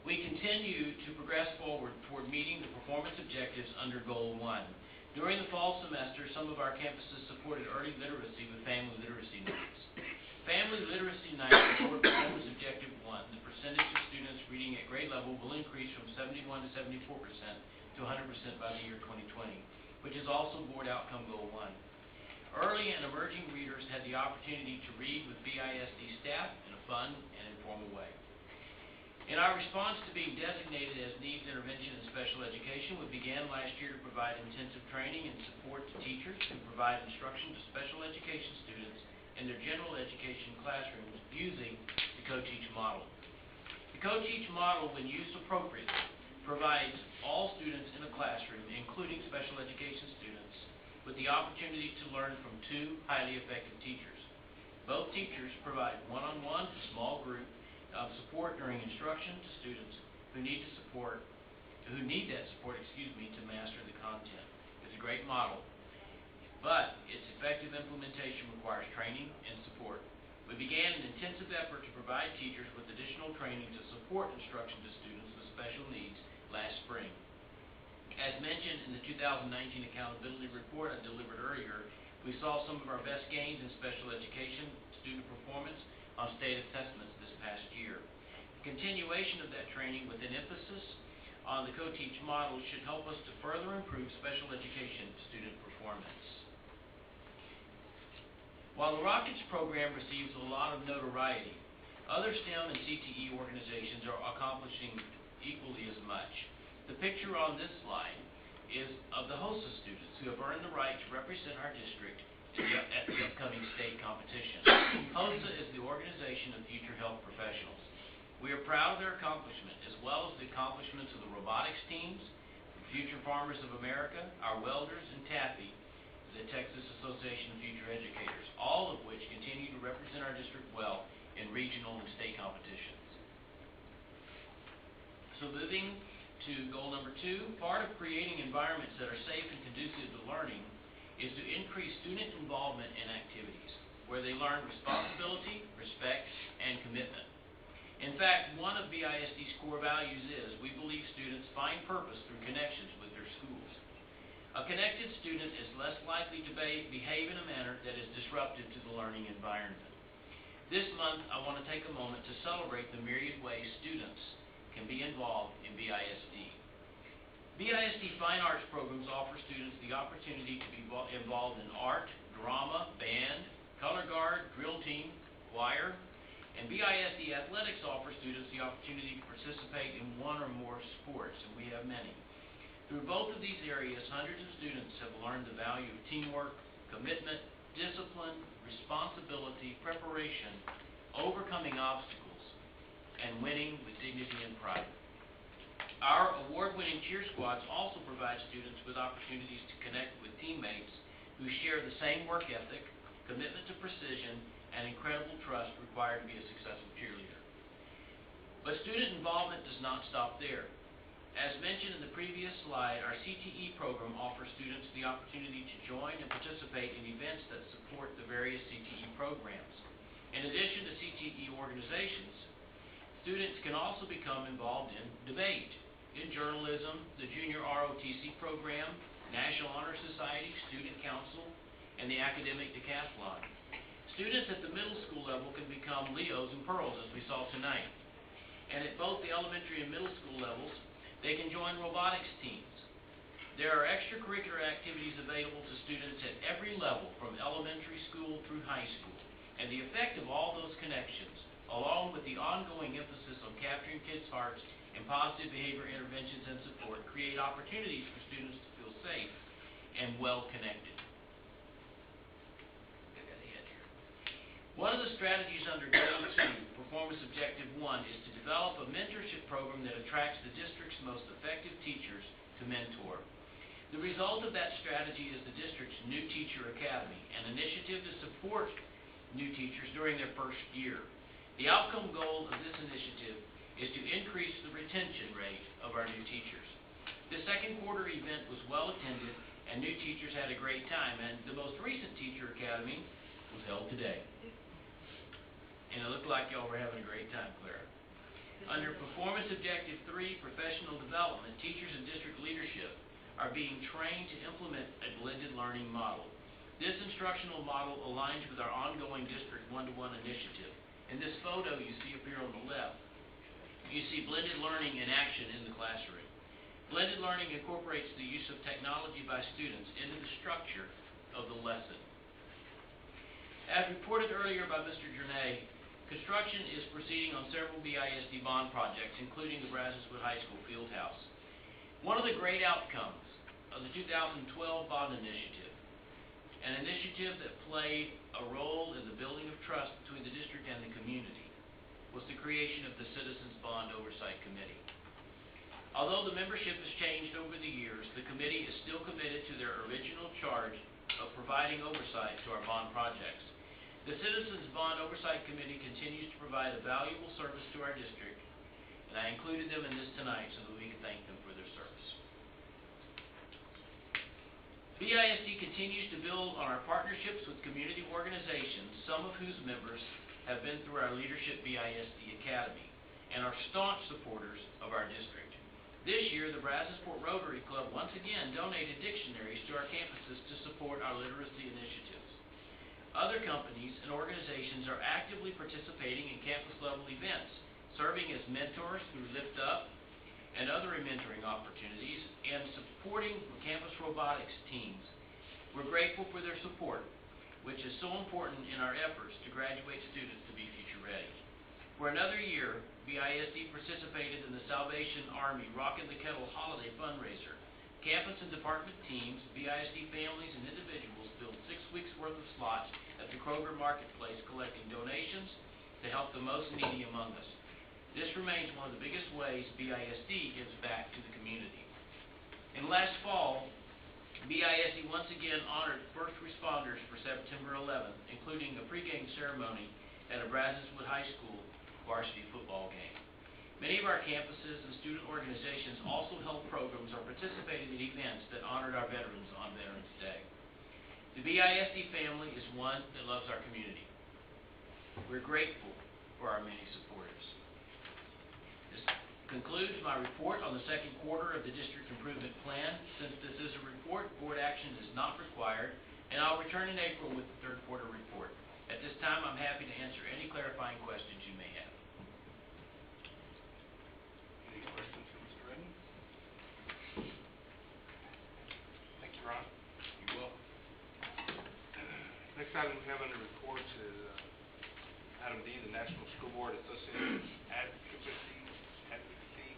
We continue to progress forward toward meeting the performance objectives under Goal 1. During the fall semester, some of our campuses supported early literacy with family literacy nights. Family literacy nights toward performance objective 1. The percentage of students reading at grade level will increase from 71 to 74% to 100% by the year 2020, which is also board outcome Goal 1. Early and emerging readers had the opportunity to read with BISD staff in a fun and informal way. In our response to being designated as needs intervention and special education, we began last year to provide intensive training and support to teachers who provide instruction to special education students in their general education classrooms using the co-teach model. The co-teach model, when used appropriately, provides all students in a classroom, including special education students, with the opportunity to learn from two highly effective teachers. Both teachers provide one-on-one to small group support during instruction to students who need that support, to master the content. It's a great model, but its effective implementation requires training and support. We began an intensive effort to provide teachers with additional training to support instruction to students with special needs last spring. As mentioned in the 2019 accountability report I delivered earlier, we saw some of our best gains in special education student performance on state assessments this past year. The continuation of that training with an emphasis on the co-teach model should help us to further improve special education student performance. While the Rockets program receives a lot of notoriety, other STEM and CTE organizations are accomplishing equally as much. The picture on this slide is of the HOSA students who have earned the right to represent our district at the upcoming state competition. HOSA is the Organization of Future Health Professionals. We are proud of their accomplishment, as well as the accomplishments of the robotics teams, Future Farmers of America, our welders, and TAFE, the Texas Association of Future Educators, all of which continue to represent our district well in regional and state competitions. So moving to goal number 2, part of creating environments that are safe and conducive to learning is to increase student involvement in activities where they learn responsibility, respect, and commitment. In fact, one of BISD's core values is we believe students find purpose through connections with their schools. A connected student is less likely to behave in a manner that is disruptive to the learning environment. This month, I want to take a moment to celebrate the myriad ways students can be involved in BISD. BISD Fine Arts programs offer students the opportunity to be involved in art, drama, band, color guard, drill team, choir, and BISD Athletics offers students the opportunity to participate in one or more sports, and we have many. Through both of these areas, hundreds of students have learned the value of teamwork, commitment, discipline, responsibility, preparation, overcoming obstacles, and winning with dignity and pride. Our award-winning cheer squads also provide students with opportunities to connect with teammates who share the same work ethic, commitment to precision, and incredible trust required to be a successful cheerleader. But student involvement does not stop there. As mentioned in the previous slide, our CTE program offers students the opportunity to join and participate in events that support the various CTE programs. In addition to CTE organizations, students can also become involved in debate, in journalism, the Junior ROTC program, National Honor Society, Student Council, and the Academic Decathlon. Students at the middle school level can become Leos and Pearls, as we saw tonight. And at both the elementary and middle school levels, they can join robotics teams. There are extracurricular activities available to students at every level, from elementary school through high school. And the effect of all those connections, along with the ongoing emphasis on capturing kids' hearts and positive behavior interventions and support, create opportunities for students to feel safe and well-connected. One of the strategies under Goal 2, Performance Objective 1, is to develop a mentorship program that attracts the district's most effective teachers to mentor. The result of that strategy is the district's New Teacher Academy, an initiative to support new teachers during their first year. The outcome goal of this initiative is to increase the retention rate of our new teachers. The second quarter event was well attended and new teachers had a great time, and the most recent Teacher Academy was held today. And it looked like y'all were having a great time, Clara. Under Performance Objective 3, Professional Development, teachers and district leadership are being trained to implement a blended learning model. This instructional model aligns with our ongoing District 1-to-1 initiative. In this photo you see up here on the left, you see blended learning in action in the classroom. Blended learning incorporates the use of technology by students into the structure of the lesson. As reported earlier by Mr. Journay, construction is proceeding on several BISD bond projects, including the Brazoswood High School field house. One of the great outcomes of the 2012 bond initiative, an initiative that played a role in the building of trust between the district and the community, was the creation of the Citizens Bond Oversight Committee. Although the membership has changed over the years, the committee is still committed to their original charge of providing oversight to our bond projects. The Citizens Bond Oversight Committee continues to provide a valuable service to our district, and I included them in this tonight so that we can thank them for their service. BISD continues to build on our partnerships with community organizations, some of whose members have been through our Leadership BISD Academy and are staunch supporters of our district. This year, the Brazosport Rotary Club once again donated dictionaries to our campuses to support our literacy initiatives. Other companies and organizations are actively participating in campus-level events, serving as mentors through Lift Up and other mentoring opportunities, and supporting campus robotics teams. We're grateful for their support, which is so important in our efforts to graduate students to be future ready. For another year, BISD participated in the Salvation Army Rockin' the Kettle Holiday Fundraiser. Campus and department teams, BISD families, and individuals filled 6 weeks' worth of slots at the Kroger Marketplace collecting donations to help the most needy among us. This remains one of the biggest ways BISD gives back to the community. And last fall, BISD once again honored first responders for September 11th, including a pregame ceremony at a Brazoswood High School varsity football game. Many of our campuses and student organizations also held programs or participated in events that honored our veterans on Veterans Day. The BISD family is one that loves our community. We're grateful for our many supporters. This concludes my report on the second quarter of the District Improvement Plan. Since this is a report, board action is not required, and I'll return in April with the third quarter report. At this time, I'm happy to answer any clarifying questions you may have. Any questions for Mr. Redden? Thank you, Ron. You're welcome. Next item we have under reports is item D, the National School Board Association Advocacy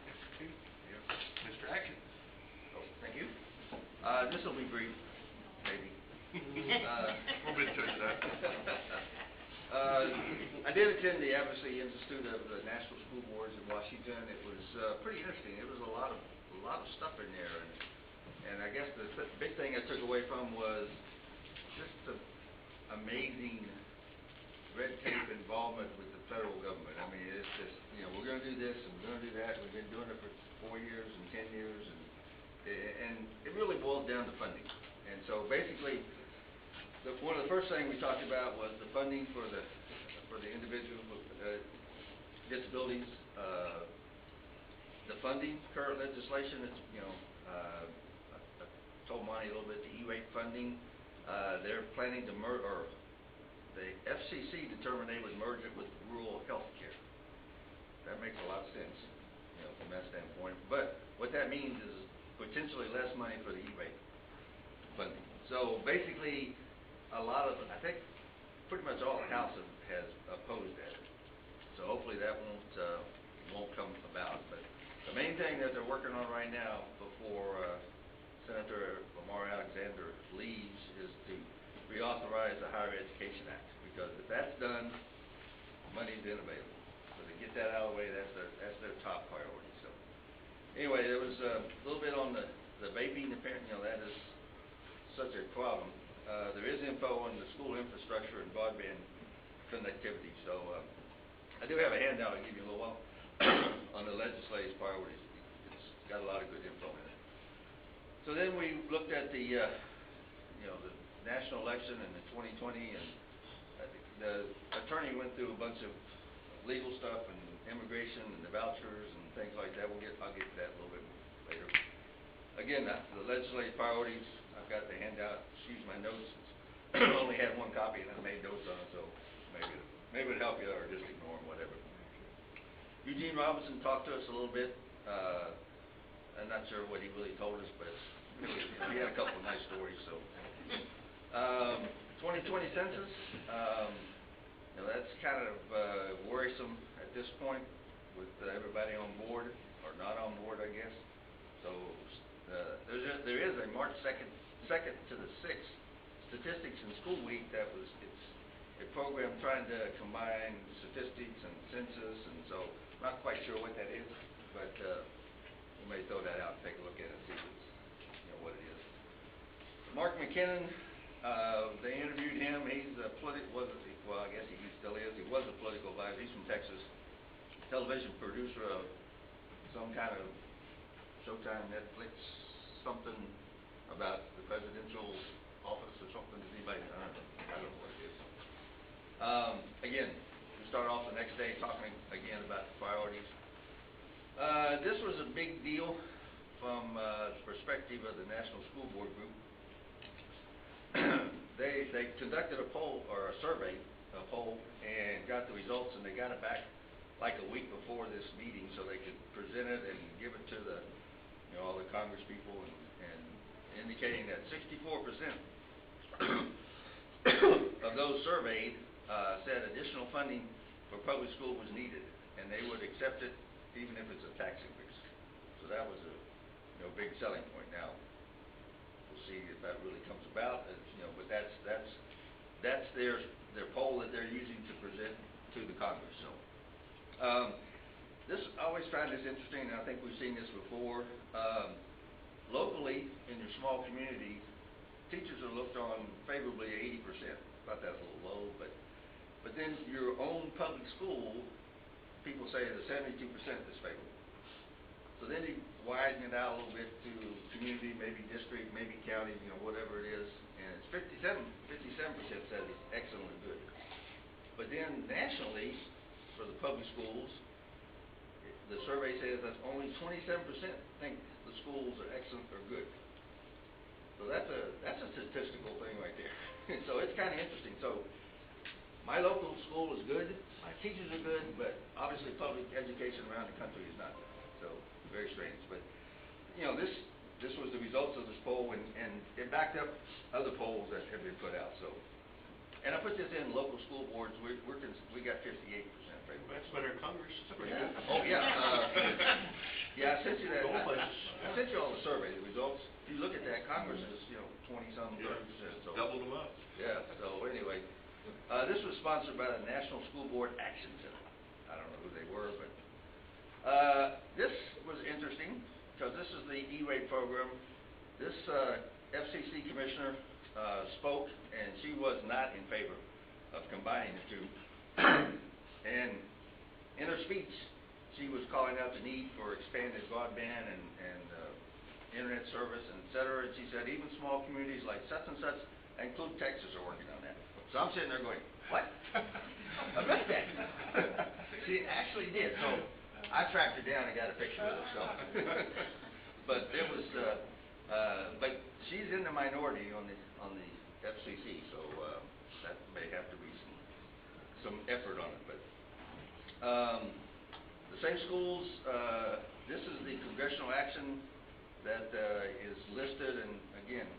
Institute. Mr. Atkins. Oh, thank you. This will be brief, maybe. We'll be judging that. I did attend the Advocacy Institute of the National School Boards in Washington. It was pretty interesting. It was a lot of stuff in there, and I guess the big thing I took away from was just the amazing red tape involvement with the federal government. I mean, it's just, you know, we're going to do this and we're going to do that. We've been doing it for 4 years and 10 years, and it really boils down to funding. And so basically, one of the first things we talked about was the funding for the individuals with disabilities. The funding, current legislation, it's, you know, I told Monty a little bit, the E-rate funding, they're planning to merge, or the FCC determined they would merge it with rural health care. That makes a lot of sense, you know, from that standpoint. But what that means is potentially less money for the E-rate funding. So basically, a lot of, I think, pretty much all the House has opposed that. So hopefully that won't come about. But the main thing that they're working on right now before Senator Lamar Alexander leaves is to reauthorize the Higher Education Act. Because if that's done, money's been available. So to get that out of the way, that's their top priority. So anyway, there was a little bit on the vaping. Apparently, you know, that is such a problem. There is info on the school infrastructure and broadband connectivity. So I do have a handout I'll give you in a little while on the legislative priorities. It's got a lot of good info in it. So then we looked at the, the national election and the 2020, and the attorney went through a bunch of legal stuff and immigration and the vouchers and things like that. I'll get to that a little bit later. Again, the legislative priorities, I've got the handout. Excuse my notes. I only had one copy and I made notes on it, so maybe it'll help you or just ignore them, whatever. Eugene Robinson talked to us a little bit. I'm not sure what he really told us, but he had a couple of nice stories. So, 2020 census, that's kind of worrisome at this point with everybody on board or not on board, I guess. So there is a March 2nd to the 6th Statistics in School Week it's a program trying to combine statistics and census, and so I'm not quite sure what that is, but we may throw that out and take a look at it and see if it's, what it is. Mark McKinnon, they interviewed him. He's a I guess he still is. He was a political advisor. He's from Texas, television producer of some kind of Showtime, Netflix, something about the presidential office or something. Does anybody? I don't know what it is. Again, we start off the next day talking again about the priorities. This was a big deal from the perspective of the National School Board Group. They conducted a poll or a survey, and got the results, and they got it back like a week before this meeting, so they could present it and give it to the, all the Congress people, and indicating that 64% of those surveyed said additional funding for public school was needed, and they would accept it even if it's a tax increase. So that was a big selling point. Now we'll see if that really comes about. But that's their poll that they're using to present to the Congress. So I always find this interesting, and I think we've seen this before. Locally, in your small community, teachers are looked on favorably 80%. Thought that was a little low, but then your own public school, people say the 72% is favorable. So then you widen it out a little bit to community, maybe district, maybe county, whatever it is, and it's 57% says it's excellent or good. But then nationally, for the public schools, the survey says that only 27% think the schools are excellent or good. So that's a statistical thing right there. So it's kind of interesting. So my local school is good, my teachers are good, but obviously public education around the country is not. So very strange. But this was the results of this poll, and it backed up other polls that have been put out. So, and I put this in local school boards. We got 58%. Right? That's better than Congress. Yeah. Oh yeah. Yeah, I sent you that. I sent you all the survey results. If you look at that, Congress is 20-some, 30%. So doubled them up. Yeah. So anyway, this was sponsored by the National School Board Action Center. I don't know who they were, but this was interesting because this is the E-rate program. This FCC commissioner spoke, and she was not in favor of combining the two. And in her speech, she was calling out the need for expanded broadband and internet service, and et cetera. And she said even small communities like such and such, include Texas, are working on that. So I'm sitting there going, what? I missed that. She actually did. So I tracked her down and got a picture of her. So, but it was, but she's in the minority on the FCC. So that may have to be some effort on it. But the same schools. This is the congressional action that is listed, and again,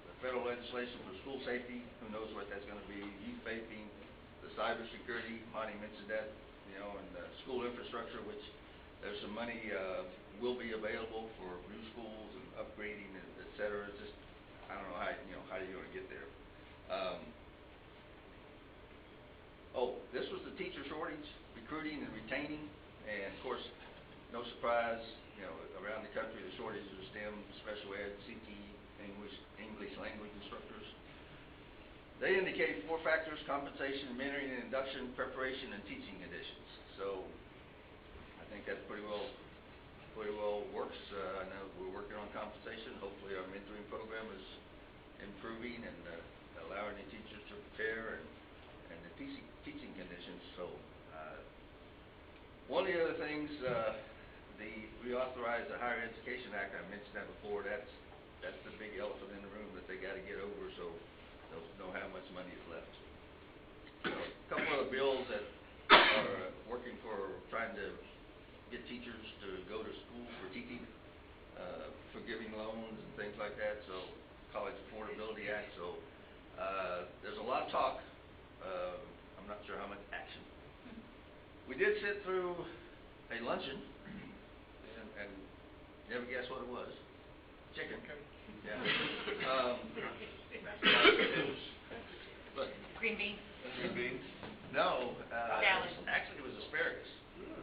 the federal legislation for school safety. Who knows what that's going to be? Youth vaping, the cybersecurity. Monty mentioned that, and the school infrastructure, which there's some money will be available for new schools and upgrading, et cetera. It's just I don't know how you're going to get there. This was the teacher shortage, recruiting and retaining, and of course, no surprise, around the country the shortages of STEM, special ed, CTE, English language instructors. They indicate 4 factors: compensation, mentoring, and induction, preparation, and teaching conditions. So I think that pretty well works. I know we're working on compensation. Hopefully our mentoring program is improving and allowing the teachers to prepare, and the teaching conditions. So one of the other things, we authorized the Higher Education Act. I mentioned that before. That's the big elephant in the room that they got to get over, so they'll know how much money is left. So a couple of bills that are working for trying to get teachers to go to school for teaching, forgiving loans and things like that. So College Affordability Act. So there's a lot of talk. I'm not sure how much action. We did sit through a luncheon, and never guess what it was. Chicken. Yeah. But Green beans. Green beans. no, Salad. actually it was asparagus.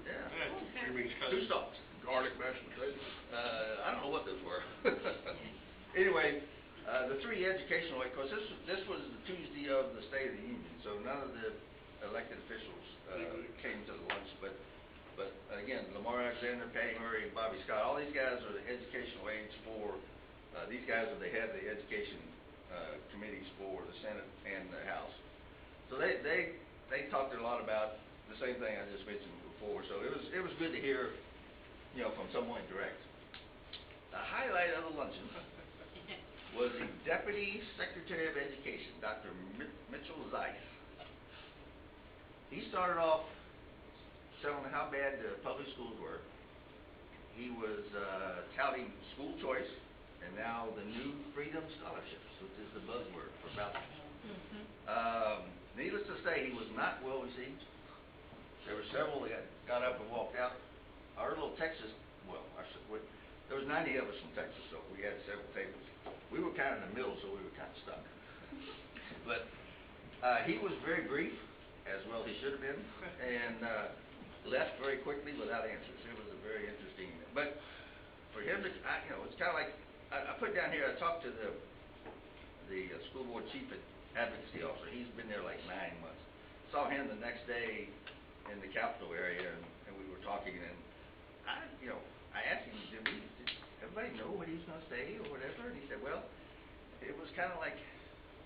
Yeah. Green beans, 2 stalks. garlic mashed potatoes. I don't know what those were. Anyway, the 3 educational, because this was the Tuesday of the State of the Union, so none of the elected officials came to the lunch, but again, Lamar Alexander, Patty Murray, Bobby Scott, all these guys are the educational aides for, these guys are the head of the education committees for the Senate and the House. So they talked a lot about the same thing I just mentioned before, so it was good to hear, from someone direct. The highlight of the luncheon was the Deputy Secretary of Education, Dr. Mitchell Zeiss. He started off telling how bad the public schools were. He was touting school choice, and now the new Freedom Scholarships, which is the buzzword for about that. Needless to say, he was not well received. There were several that got up and walked out. Our little Texas, there was 90 of us from Texas, so we had several tables. We were kind of in the middle, so we were kind of stuck. But he was very brief, as well he should have been, and left very quickly without answers. It was a very interesting, but for him to, it's kind of like, I put down here, I talked to the school board chief advocacy officer. He's been there like 9 months. Saw him the next day in the Capitol area, and we were talking, and I asked him, did everybody know what he was going to say or whatever? And he said, well, it was kind of like,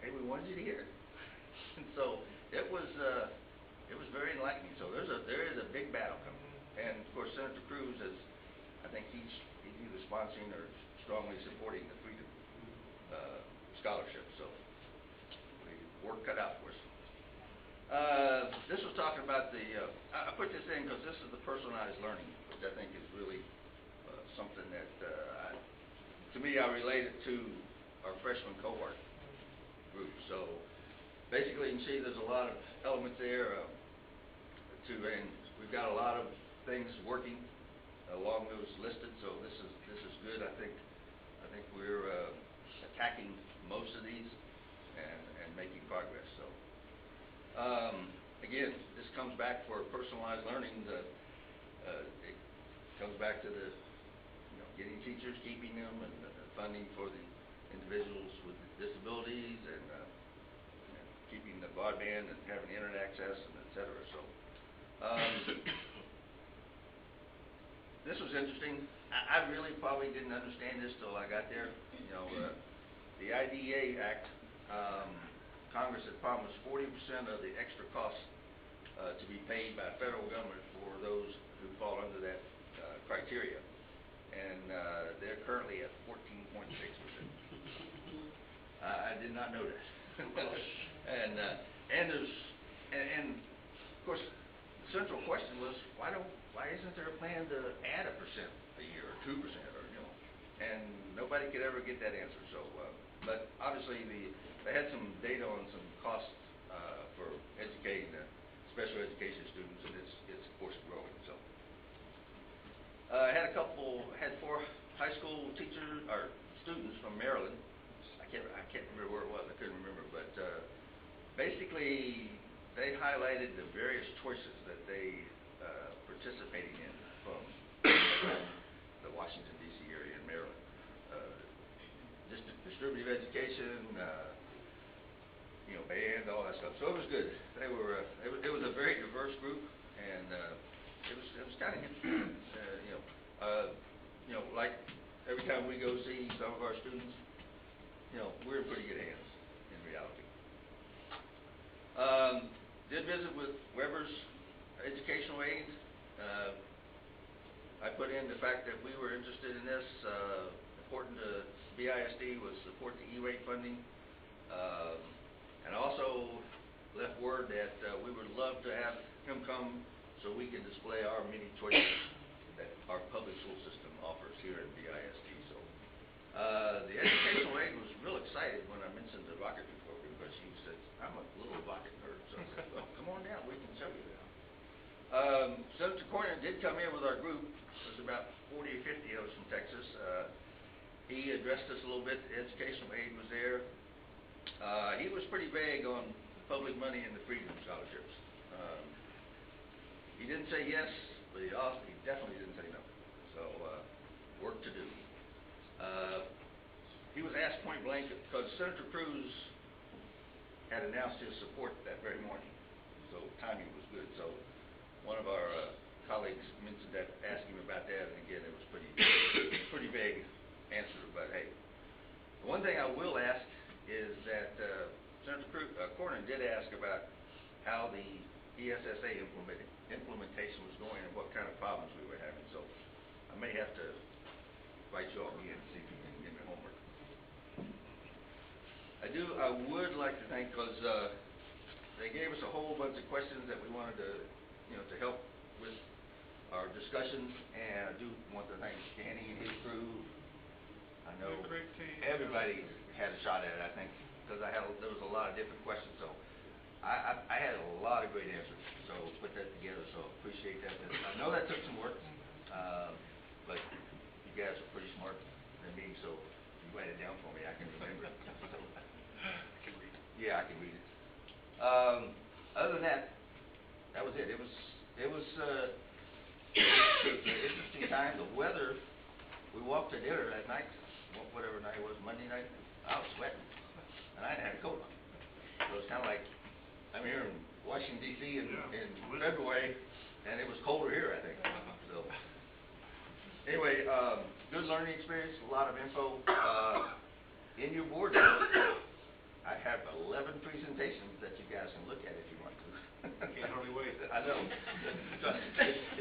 hey, we wanted you to hear it. And so it was very enlightening. So there is a big battle coming, and of course Senator Cruz is, I think he's either sponsoring or strongly supporting the Freedom Scholarship. So we work cut out for us. This was talking about I put this in because this is the personalized learning, which I think is really something that to me, I relate it to our freshman cohort group. So basically, you can see there's a lot of elements there. And we've got a lot of things working along those listed. So this is good. I think we're attacking most of these and making progress. So again, this comes back for personalized learning. It comes back to the getting teachers, keeping them, and funding for the individuals with disabilities, and keeping the broadband and having internet access, and et cetera. So this was interesting. I really probably didn't understand this till I got there. The IDEA Act, Congress had promised 40% of the extra costs to be paid by federal government for those who fall under that criteria. And they're currently at 14.6%. I did not know that. and of course, the central question was, why isn't there a plan to add 1% a year or 2% or and nobody could ever get that answer. So, but obviously they had some data on some costs for educating special education students, and it's of course growing. So. I had 4 high school teachers or students from Maryland. I can't remember where it was. I couldn't remember, but basically they highlighted the various choices that they participating in from the Washington D.C. area in Maryland. Distributive education, band, all that stuff. So it was good. They were, it was a very diverse group, and it was kind of like every time we go see some of our students, we're in pretty good hands in reality. Did visit with Weber's Educational Aid. I put in the fact that we were interested in this. Important to BISD was support the E-rate funding. And also left word that we would love to have him come so we can display our many choices that our public school system offers here in BISD. So the educational aide was real excited when I mentioned the rocketry program, because she said, I'm a little rocket nerd. So I said, well, come on down, we can show you that. Senator Cornyn did come in with our group. There's about 40 or 50 of us from Texas. He addressed us a little bit. The educational aide was there. He was pretty vague on public money and the Freedom Scholarships. He didn't say yes, but he definitely didn't say no. So, work to do. He was asked point blank, because Senator Cruz had announced his support that very morning. So, timing was good. So, one of our colleagues mentioned that, asked him about that, and again, it was pretty vague answer. But hey, the one thing I will ask is that Senator Cornyn did ask about how the ESSA implementation was going and what kind of problems we were having. So I may have to invite you all again and see if you can give me homework. I would like to thank, because they gave us a whole bunch of questions that we wanted to, to help with our discussions, and I do want to thank Danny and his crew. I know everybody had a shot at it, I think, because there was a lot of different questions, so I had a lot of great answers, so put that together, so appreciate that. I know that took some work, but you guys are pretty smart than me, so if you write it down for me, I can remember it. So, I can read it. Yeah, I can read it. Other than that, that was it. It was an interesting time. The weather, we walked to dinner that night, whatever night it was, Monday night, I was sweating, and I hadn't had a coat on. So it's kind of like, I'm here in Washington, D.C. in February, and it was colder here, I think. So, anyway, good learning experience, a lot of info. In your board notes, I have 11 presentations that you guys can look at if you want to. Can't hardly wait. I know.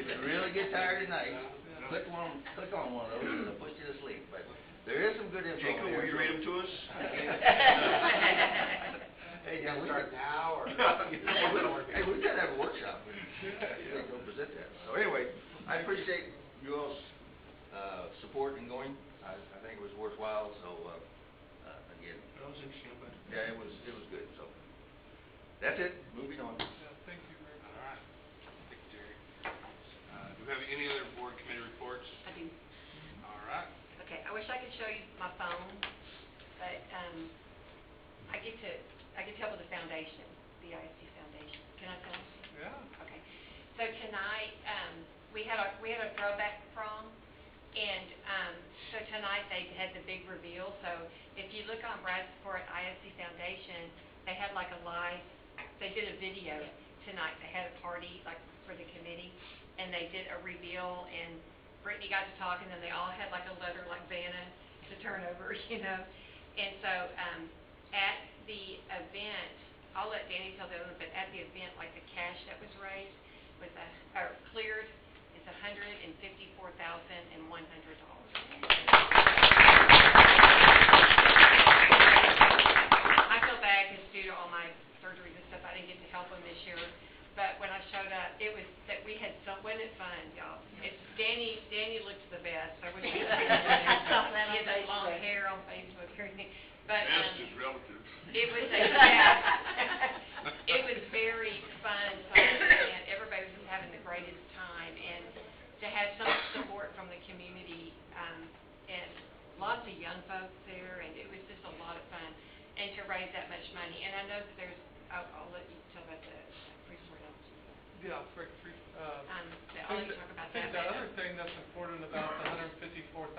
If you really get tired at night, click on one of those and it'll put you to sleep. But there is some good info. Jacob, will you read them to us? Hey, yeah, we start now, or? Hey, we gotta have a workshop. They go present that. So anyway, I appreciate you all's support in going. I think it was worthwhile. So again, That was interesting, but yeah, it was good. So that's it. Moving on. yeah, thank you very much. All right. Thank you, Jerry. Do we have any other board committee reports? I do. All right. Okay, I wish I could show you my phone, but I get to help with the foundation, the BISD Foundation. Can I tell you? Yeah. Okay. So tonight, we had a throwback prom, and so tonight they had the big reveal. So if you look on Brad's Support ISD Foundation, they had like they did a video tonight. They had a party like for the committee, and they did a reveal, and Brittany got to talk, and then they all had like a letter like Vanna to turn over, And so at the event, I'll let Danny tell the other, but at the event, like the cash that was raised was cleared is $154,100. I feel bad because due to all my surgeries and stuff, I didn't get to help them this year. But when I showed up, it was that we had wasn't it fun, y'all? It's Danny looked the best. I wish he had that long hair on Facebook or anything. But Best is relative. it was it was very fun, and everybody was just having the greatest time, and to have so much support from the community, and lots of young folks there, and it was just a lot of fun, and to raise that much money. And I know that there's, I'll let you tell about the preschool. Yeah, I'll let you talk about I think that. the other thing that's important about the $154,000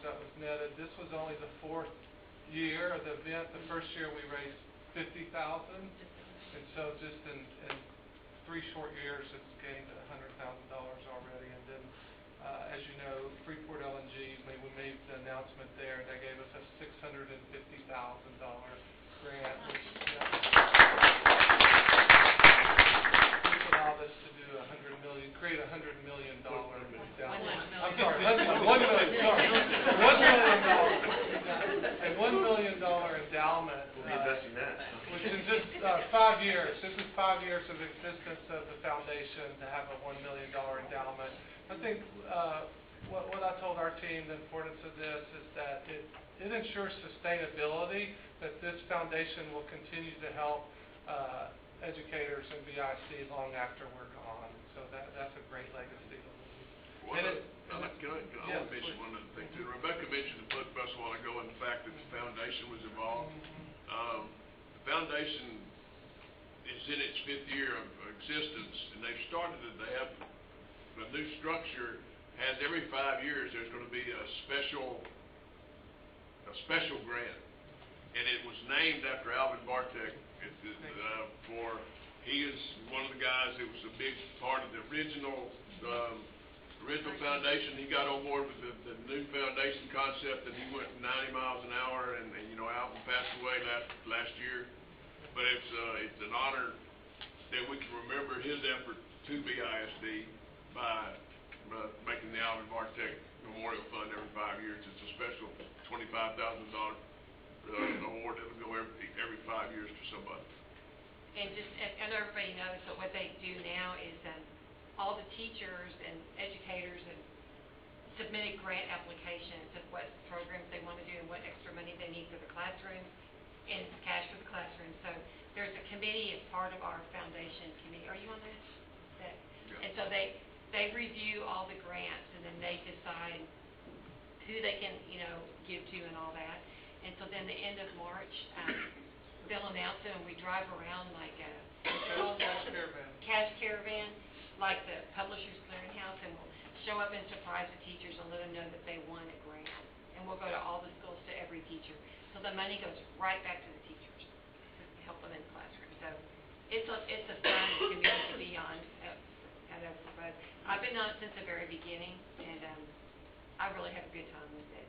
that was netted, this was only the fourth year of the event. The first year we raised 50,000. And so just in 3 short years, it's gained $100,000 already. And then, as you know, Freeport LNG, we made the announcement there, they gave us a $650,000 grant, which allowed us to do create $100 million endowment. I'm sorry, $1 million, sorry. A $1 million endowment. We'll be investing that. Which is just 5 years. This is 5 years of existence of the foundation to have a $1 million endowment. I think what I told our team, the importance of this is that it ensures sustainability, that this foundation will continue to help educators in BISD long after we're gone. So that's a great legacy. Can I mention one other thing too? Rebecca mentioned the book bus a while ago and the fact that the foundation was involved. The foundation is in its 5th year of existence, and they've started it. They have a new structure. Has every 5 years there's going to be a special grant, and it was named after Alvin Bartek. He is one of the guys that was a big part of the original foundation. He got on board with the new foundation concept, and he went 90 miles an hour, and Alvin passed away last year. But it's an honor that we can remember his effort to BISD by making the Alvin Bartek Memorial Fund every 5 years. It's a special $25,000 award that will go every 5 years to somebody. And everybody knows that what they do now is all the teachers and educators and submitted grant applications of what programs they want to do and what extra money they need for the classrooms and cash for the classrooms. So there's a committee as part of our foundation committee. Are you on that? And so they review all the grants, and then they decide who they can give to and all that. And so then the end of March, they'll announce it, and we drive around like a cash caravan, like the Publishers Clearinghouse, and we'll show up and surprise the teachers and let them know that they won a grant. And we'll go to all the schools, to every teacher. So the money goes right back to the teachers to help them in the classroom. So it's a fun community to be on at Everett. I've been on it since the very beginning, and I really have a good time with it.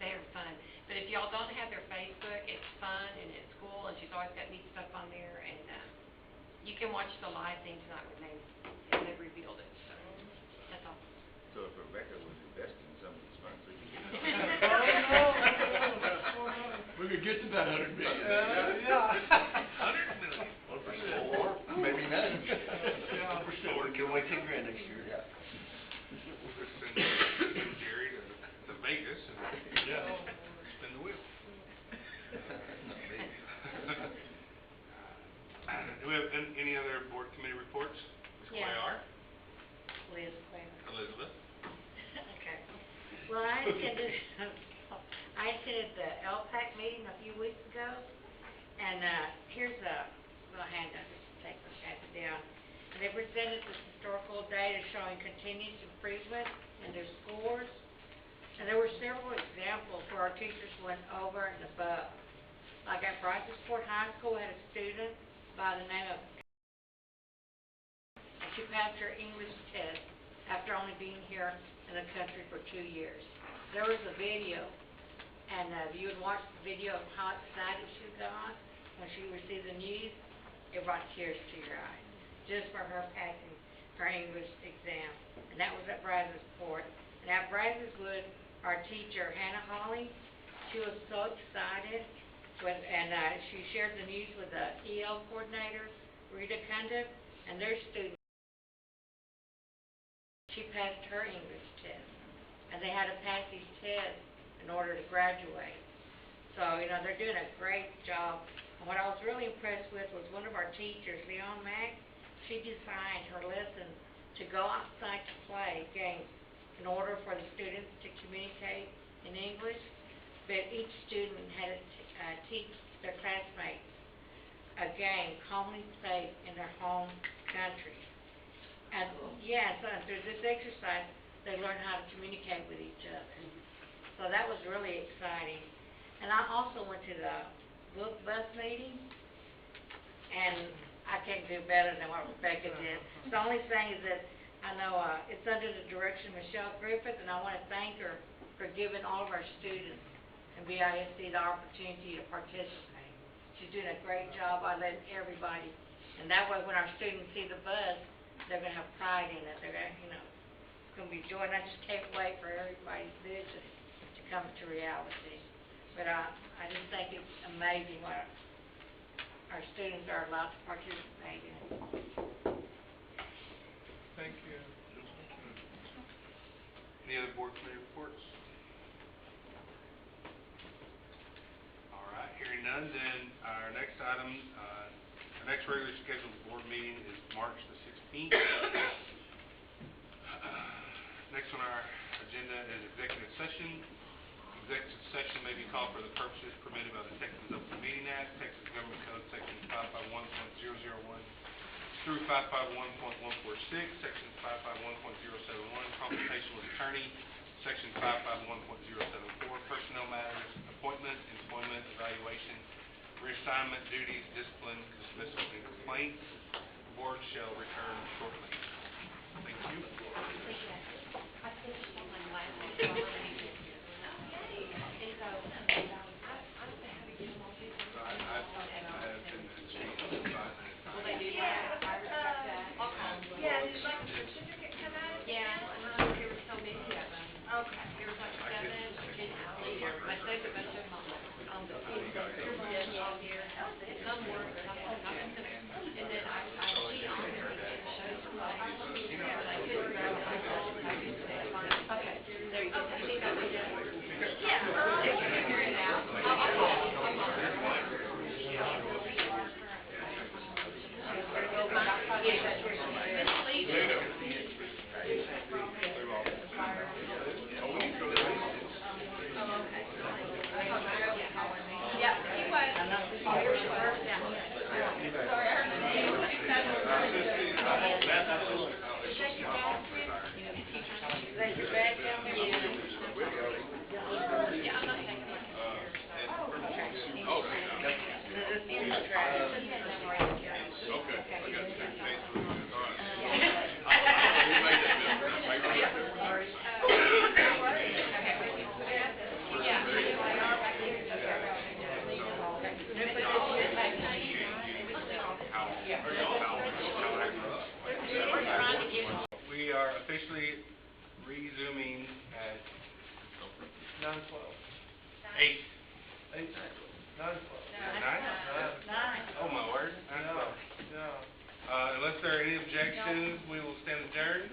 They are fun. But if y'all don't have their Facebook, it's fun and it's cool, and she's always got neat stuff on there. And you can watch the live thing tonight with Nate, and they've revealed it. So that's all. So if Rebecca was investing in some of these funds, we could get we could get to that $100 million. Yeah. $100 million. One for school, maybe none. Yeah. For school, give away $10,000 next year. Yeah. We'll send Jerry to Vegas and spin the wheel. Do we have any other board committee reports? Ms. Yeah. Cuellar? Liz Quayle. Elizabeth? Okay. Well, I attended the LPAC meeting a few weeks ago, and here's a little handout, just take a pass it down. And they presented this historical data showing continuous improvement in their scores, and there were several examples where our teachers went over and above. Like at Brycesport High School, had a student by the name of, and she passed her English test after only being here in the country for 2 years. There was a video, and you would watch the video of how excited she got when she received the news. It brought tears to your eyes, just for her passing her English exam. And that was at Brazesport. And at Brazoswood, our teacher, Hannah Holly, she was so excited, and she shared the news with the EL coordinator, Rita Cundiff, and their students. She passed her English test, and they had to pass these tests in order to graduate. So, they're doing a great job. And what I was really impressed with was one of our teachers, Leon Mack. She designed her lesson to go outside to play games in order for the students to communicate in English, but each student had to teach their classmates a game commonly played in their home country. And so through this exercise, they learn how to communicate with each other. So that was really exciting. And I also went to the book bus meeting, and I can't do better than what Rebecca did. The only thing is that I know, it's under the direction of Michelle Griffith, and I wanna thank her for giving all of our students in BISD the opportunity to participate. She's doing a great job by letting everybody, and that way when our students see the bus, they're gonna have pride in it, they're gonna, it's gonna be joy, and I just can't wait for everybody's vision to come to reality. But I just think it's amazing what our students are allowed to participate in. Thank you. Any other board committee reports? All right, hearing none, then our next item, our next regularly scheduled board meeting is March the 16th. Next on our agenda is executive session. Executive session may be called for the purposes permitted by the Texas Open Meeting Act, Texas Government Code Section 551.001 through 551.146, Section 551.071, consultation with attorney, Section 551.074, personnel matters, appointment, employment, evaluation, reassignment, duties, discipline, dismissal, and complaints. The board shall return shortly. Thank you. We are officially resuming at 9:12. 8. 9:12. 9? Oh my word. 9:12. Unless there are any objections, we will stand adjourned.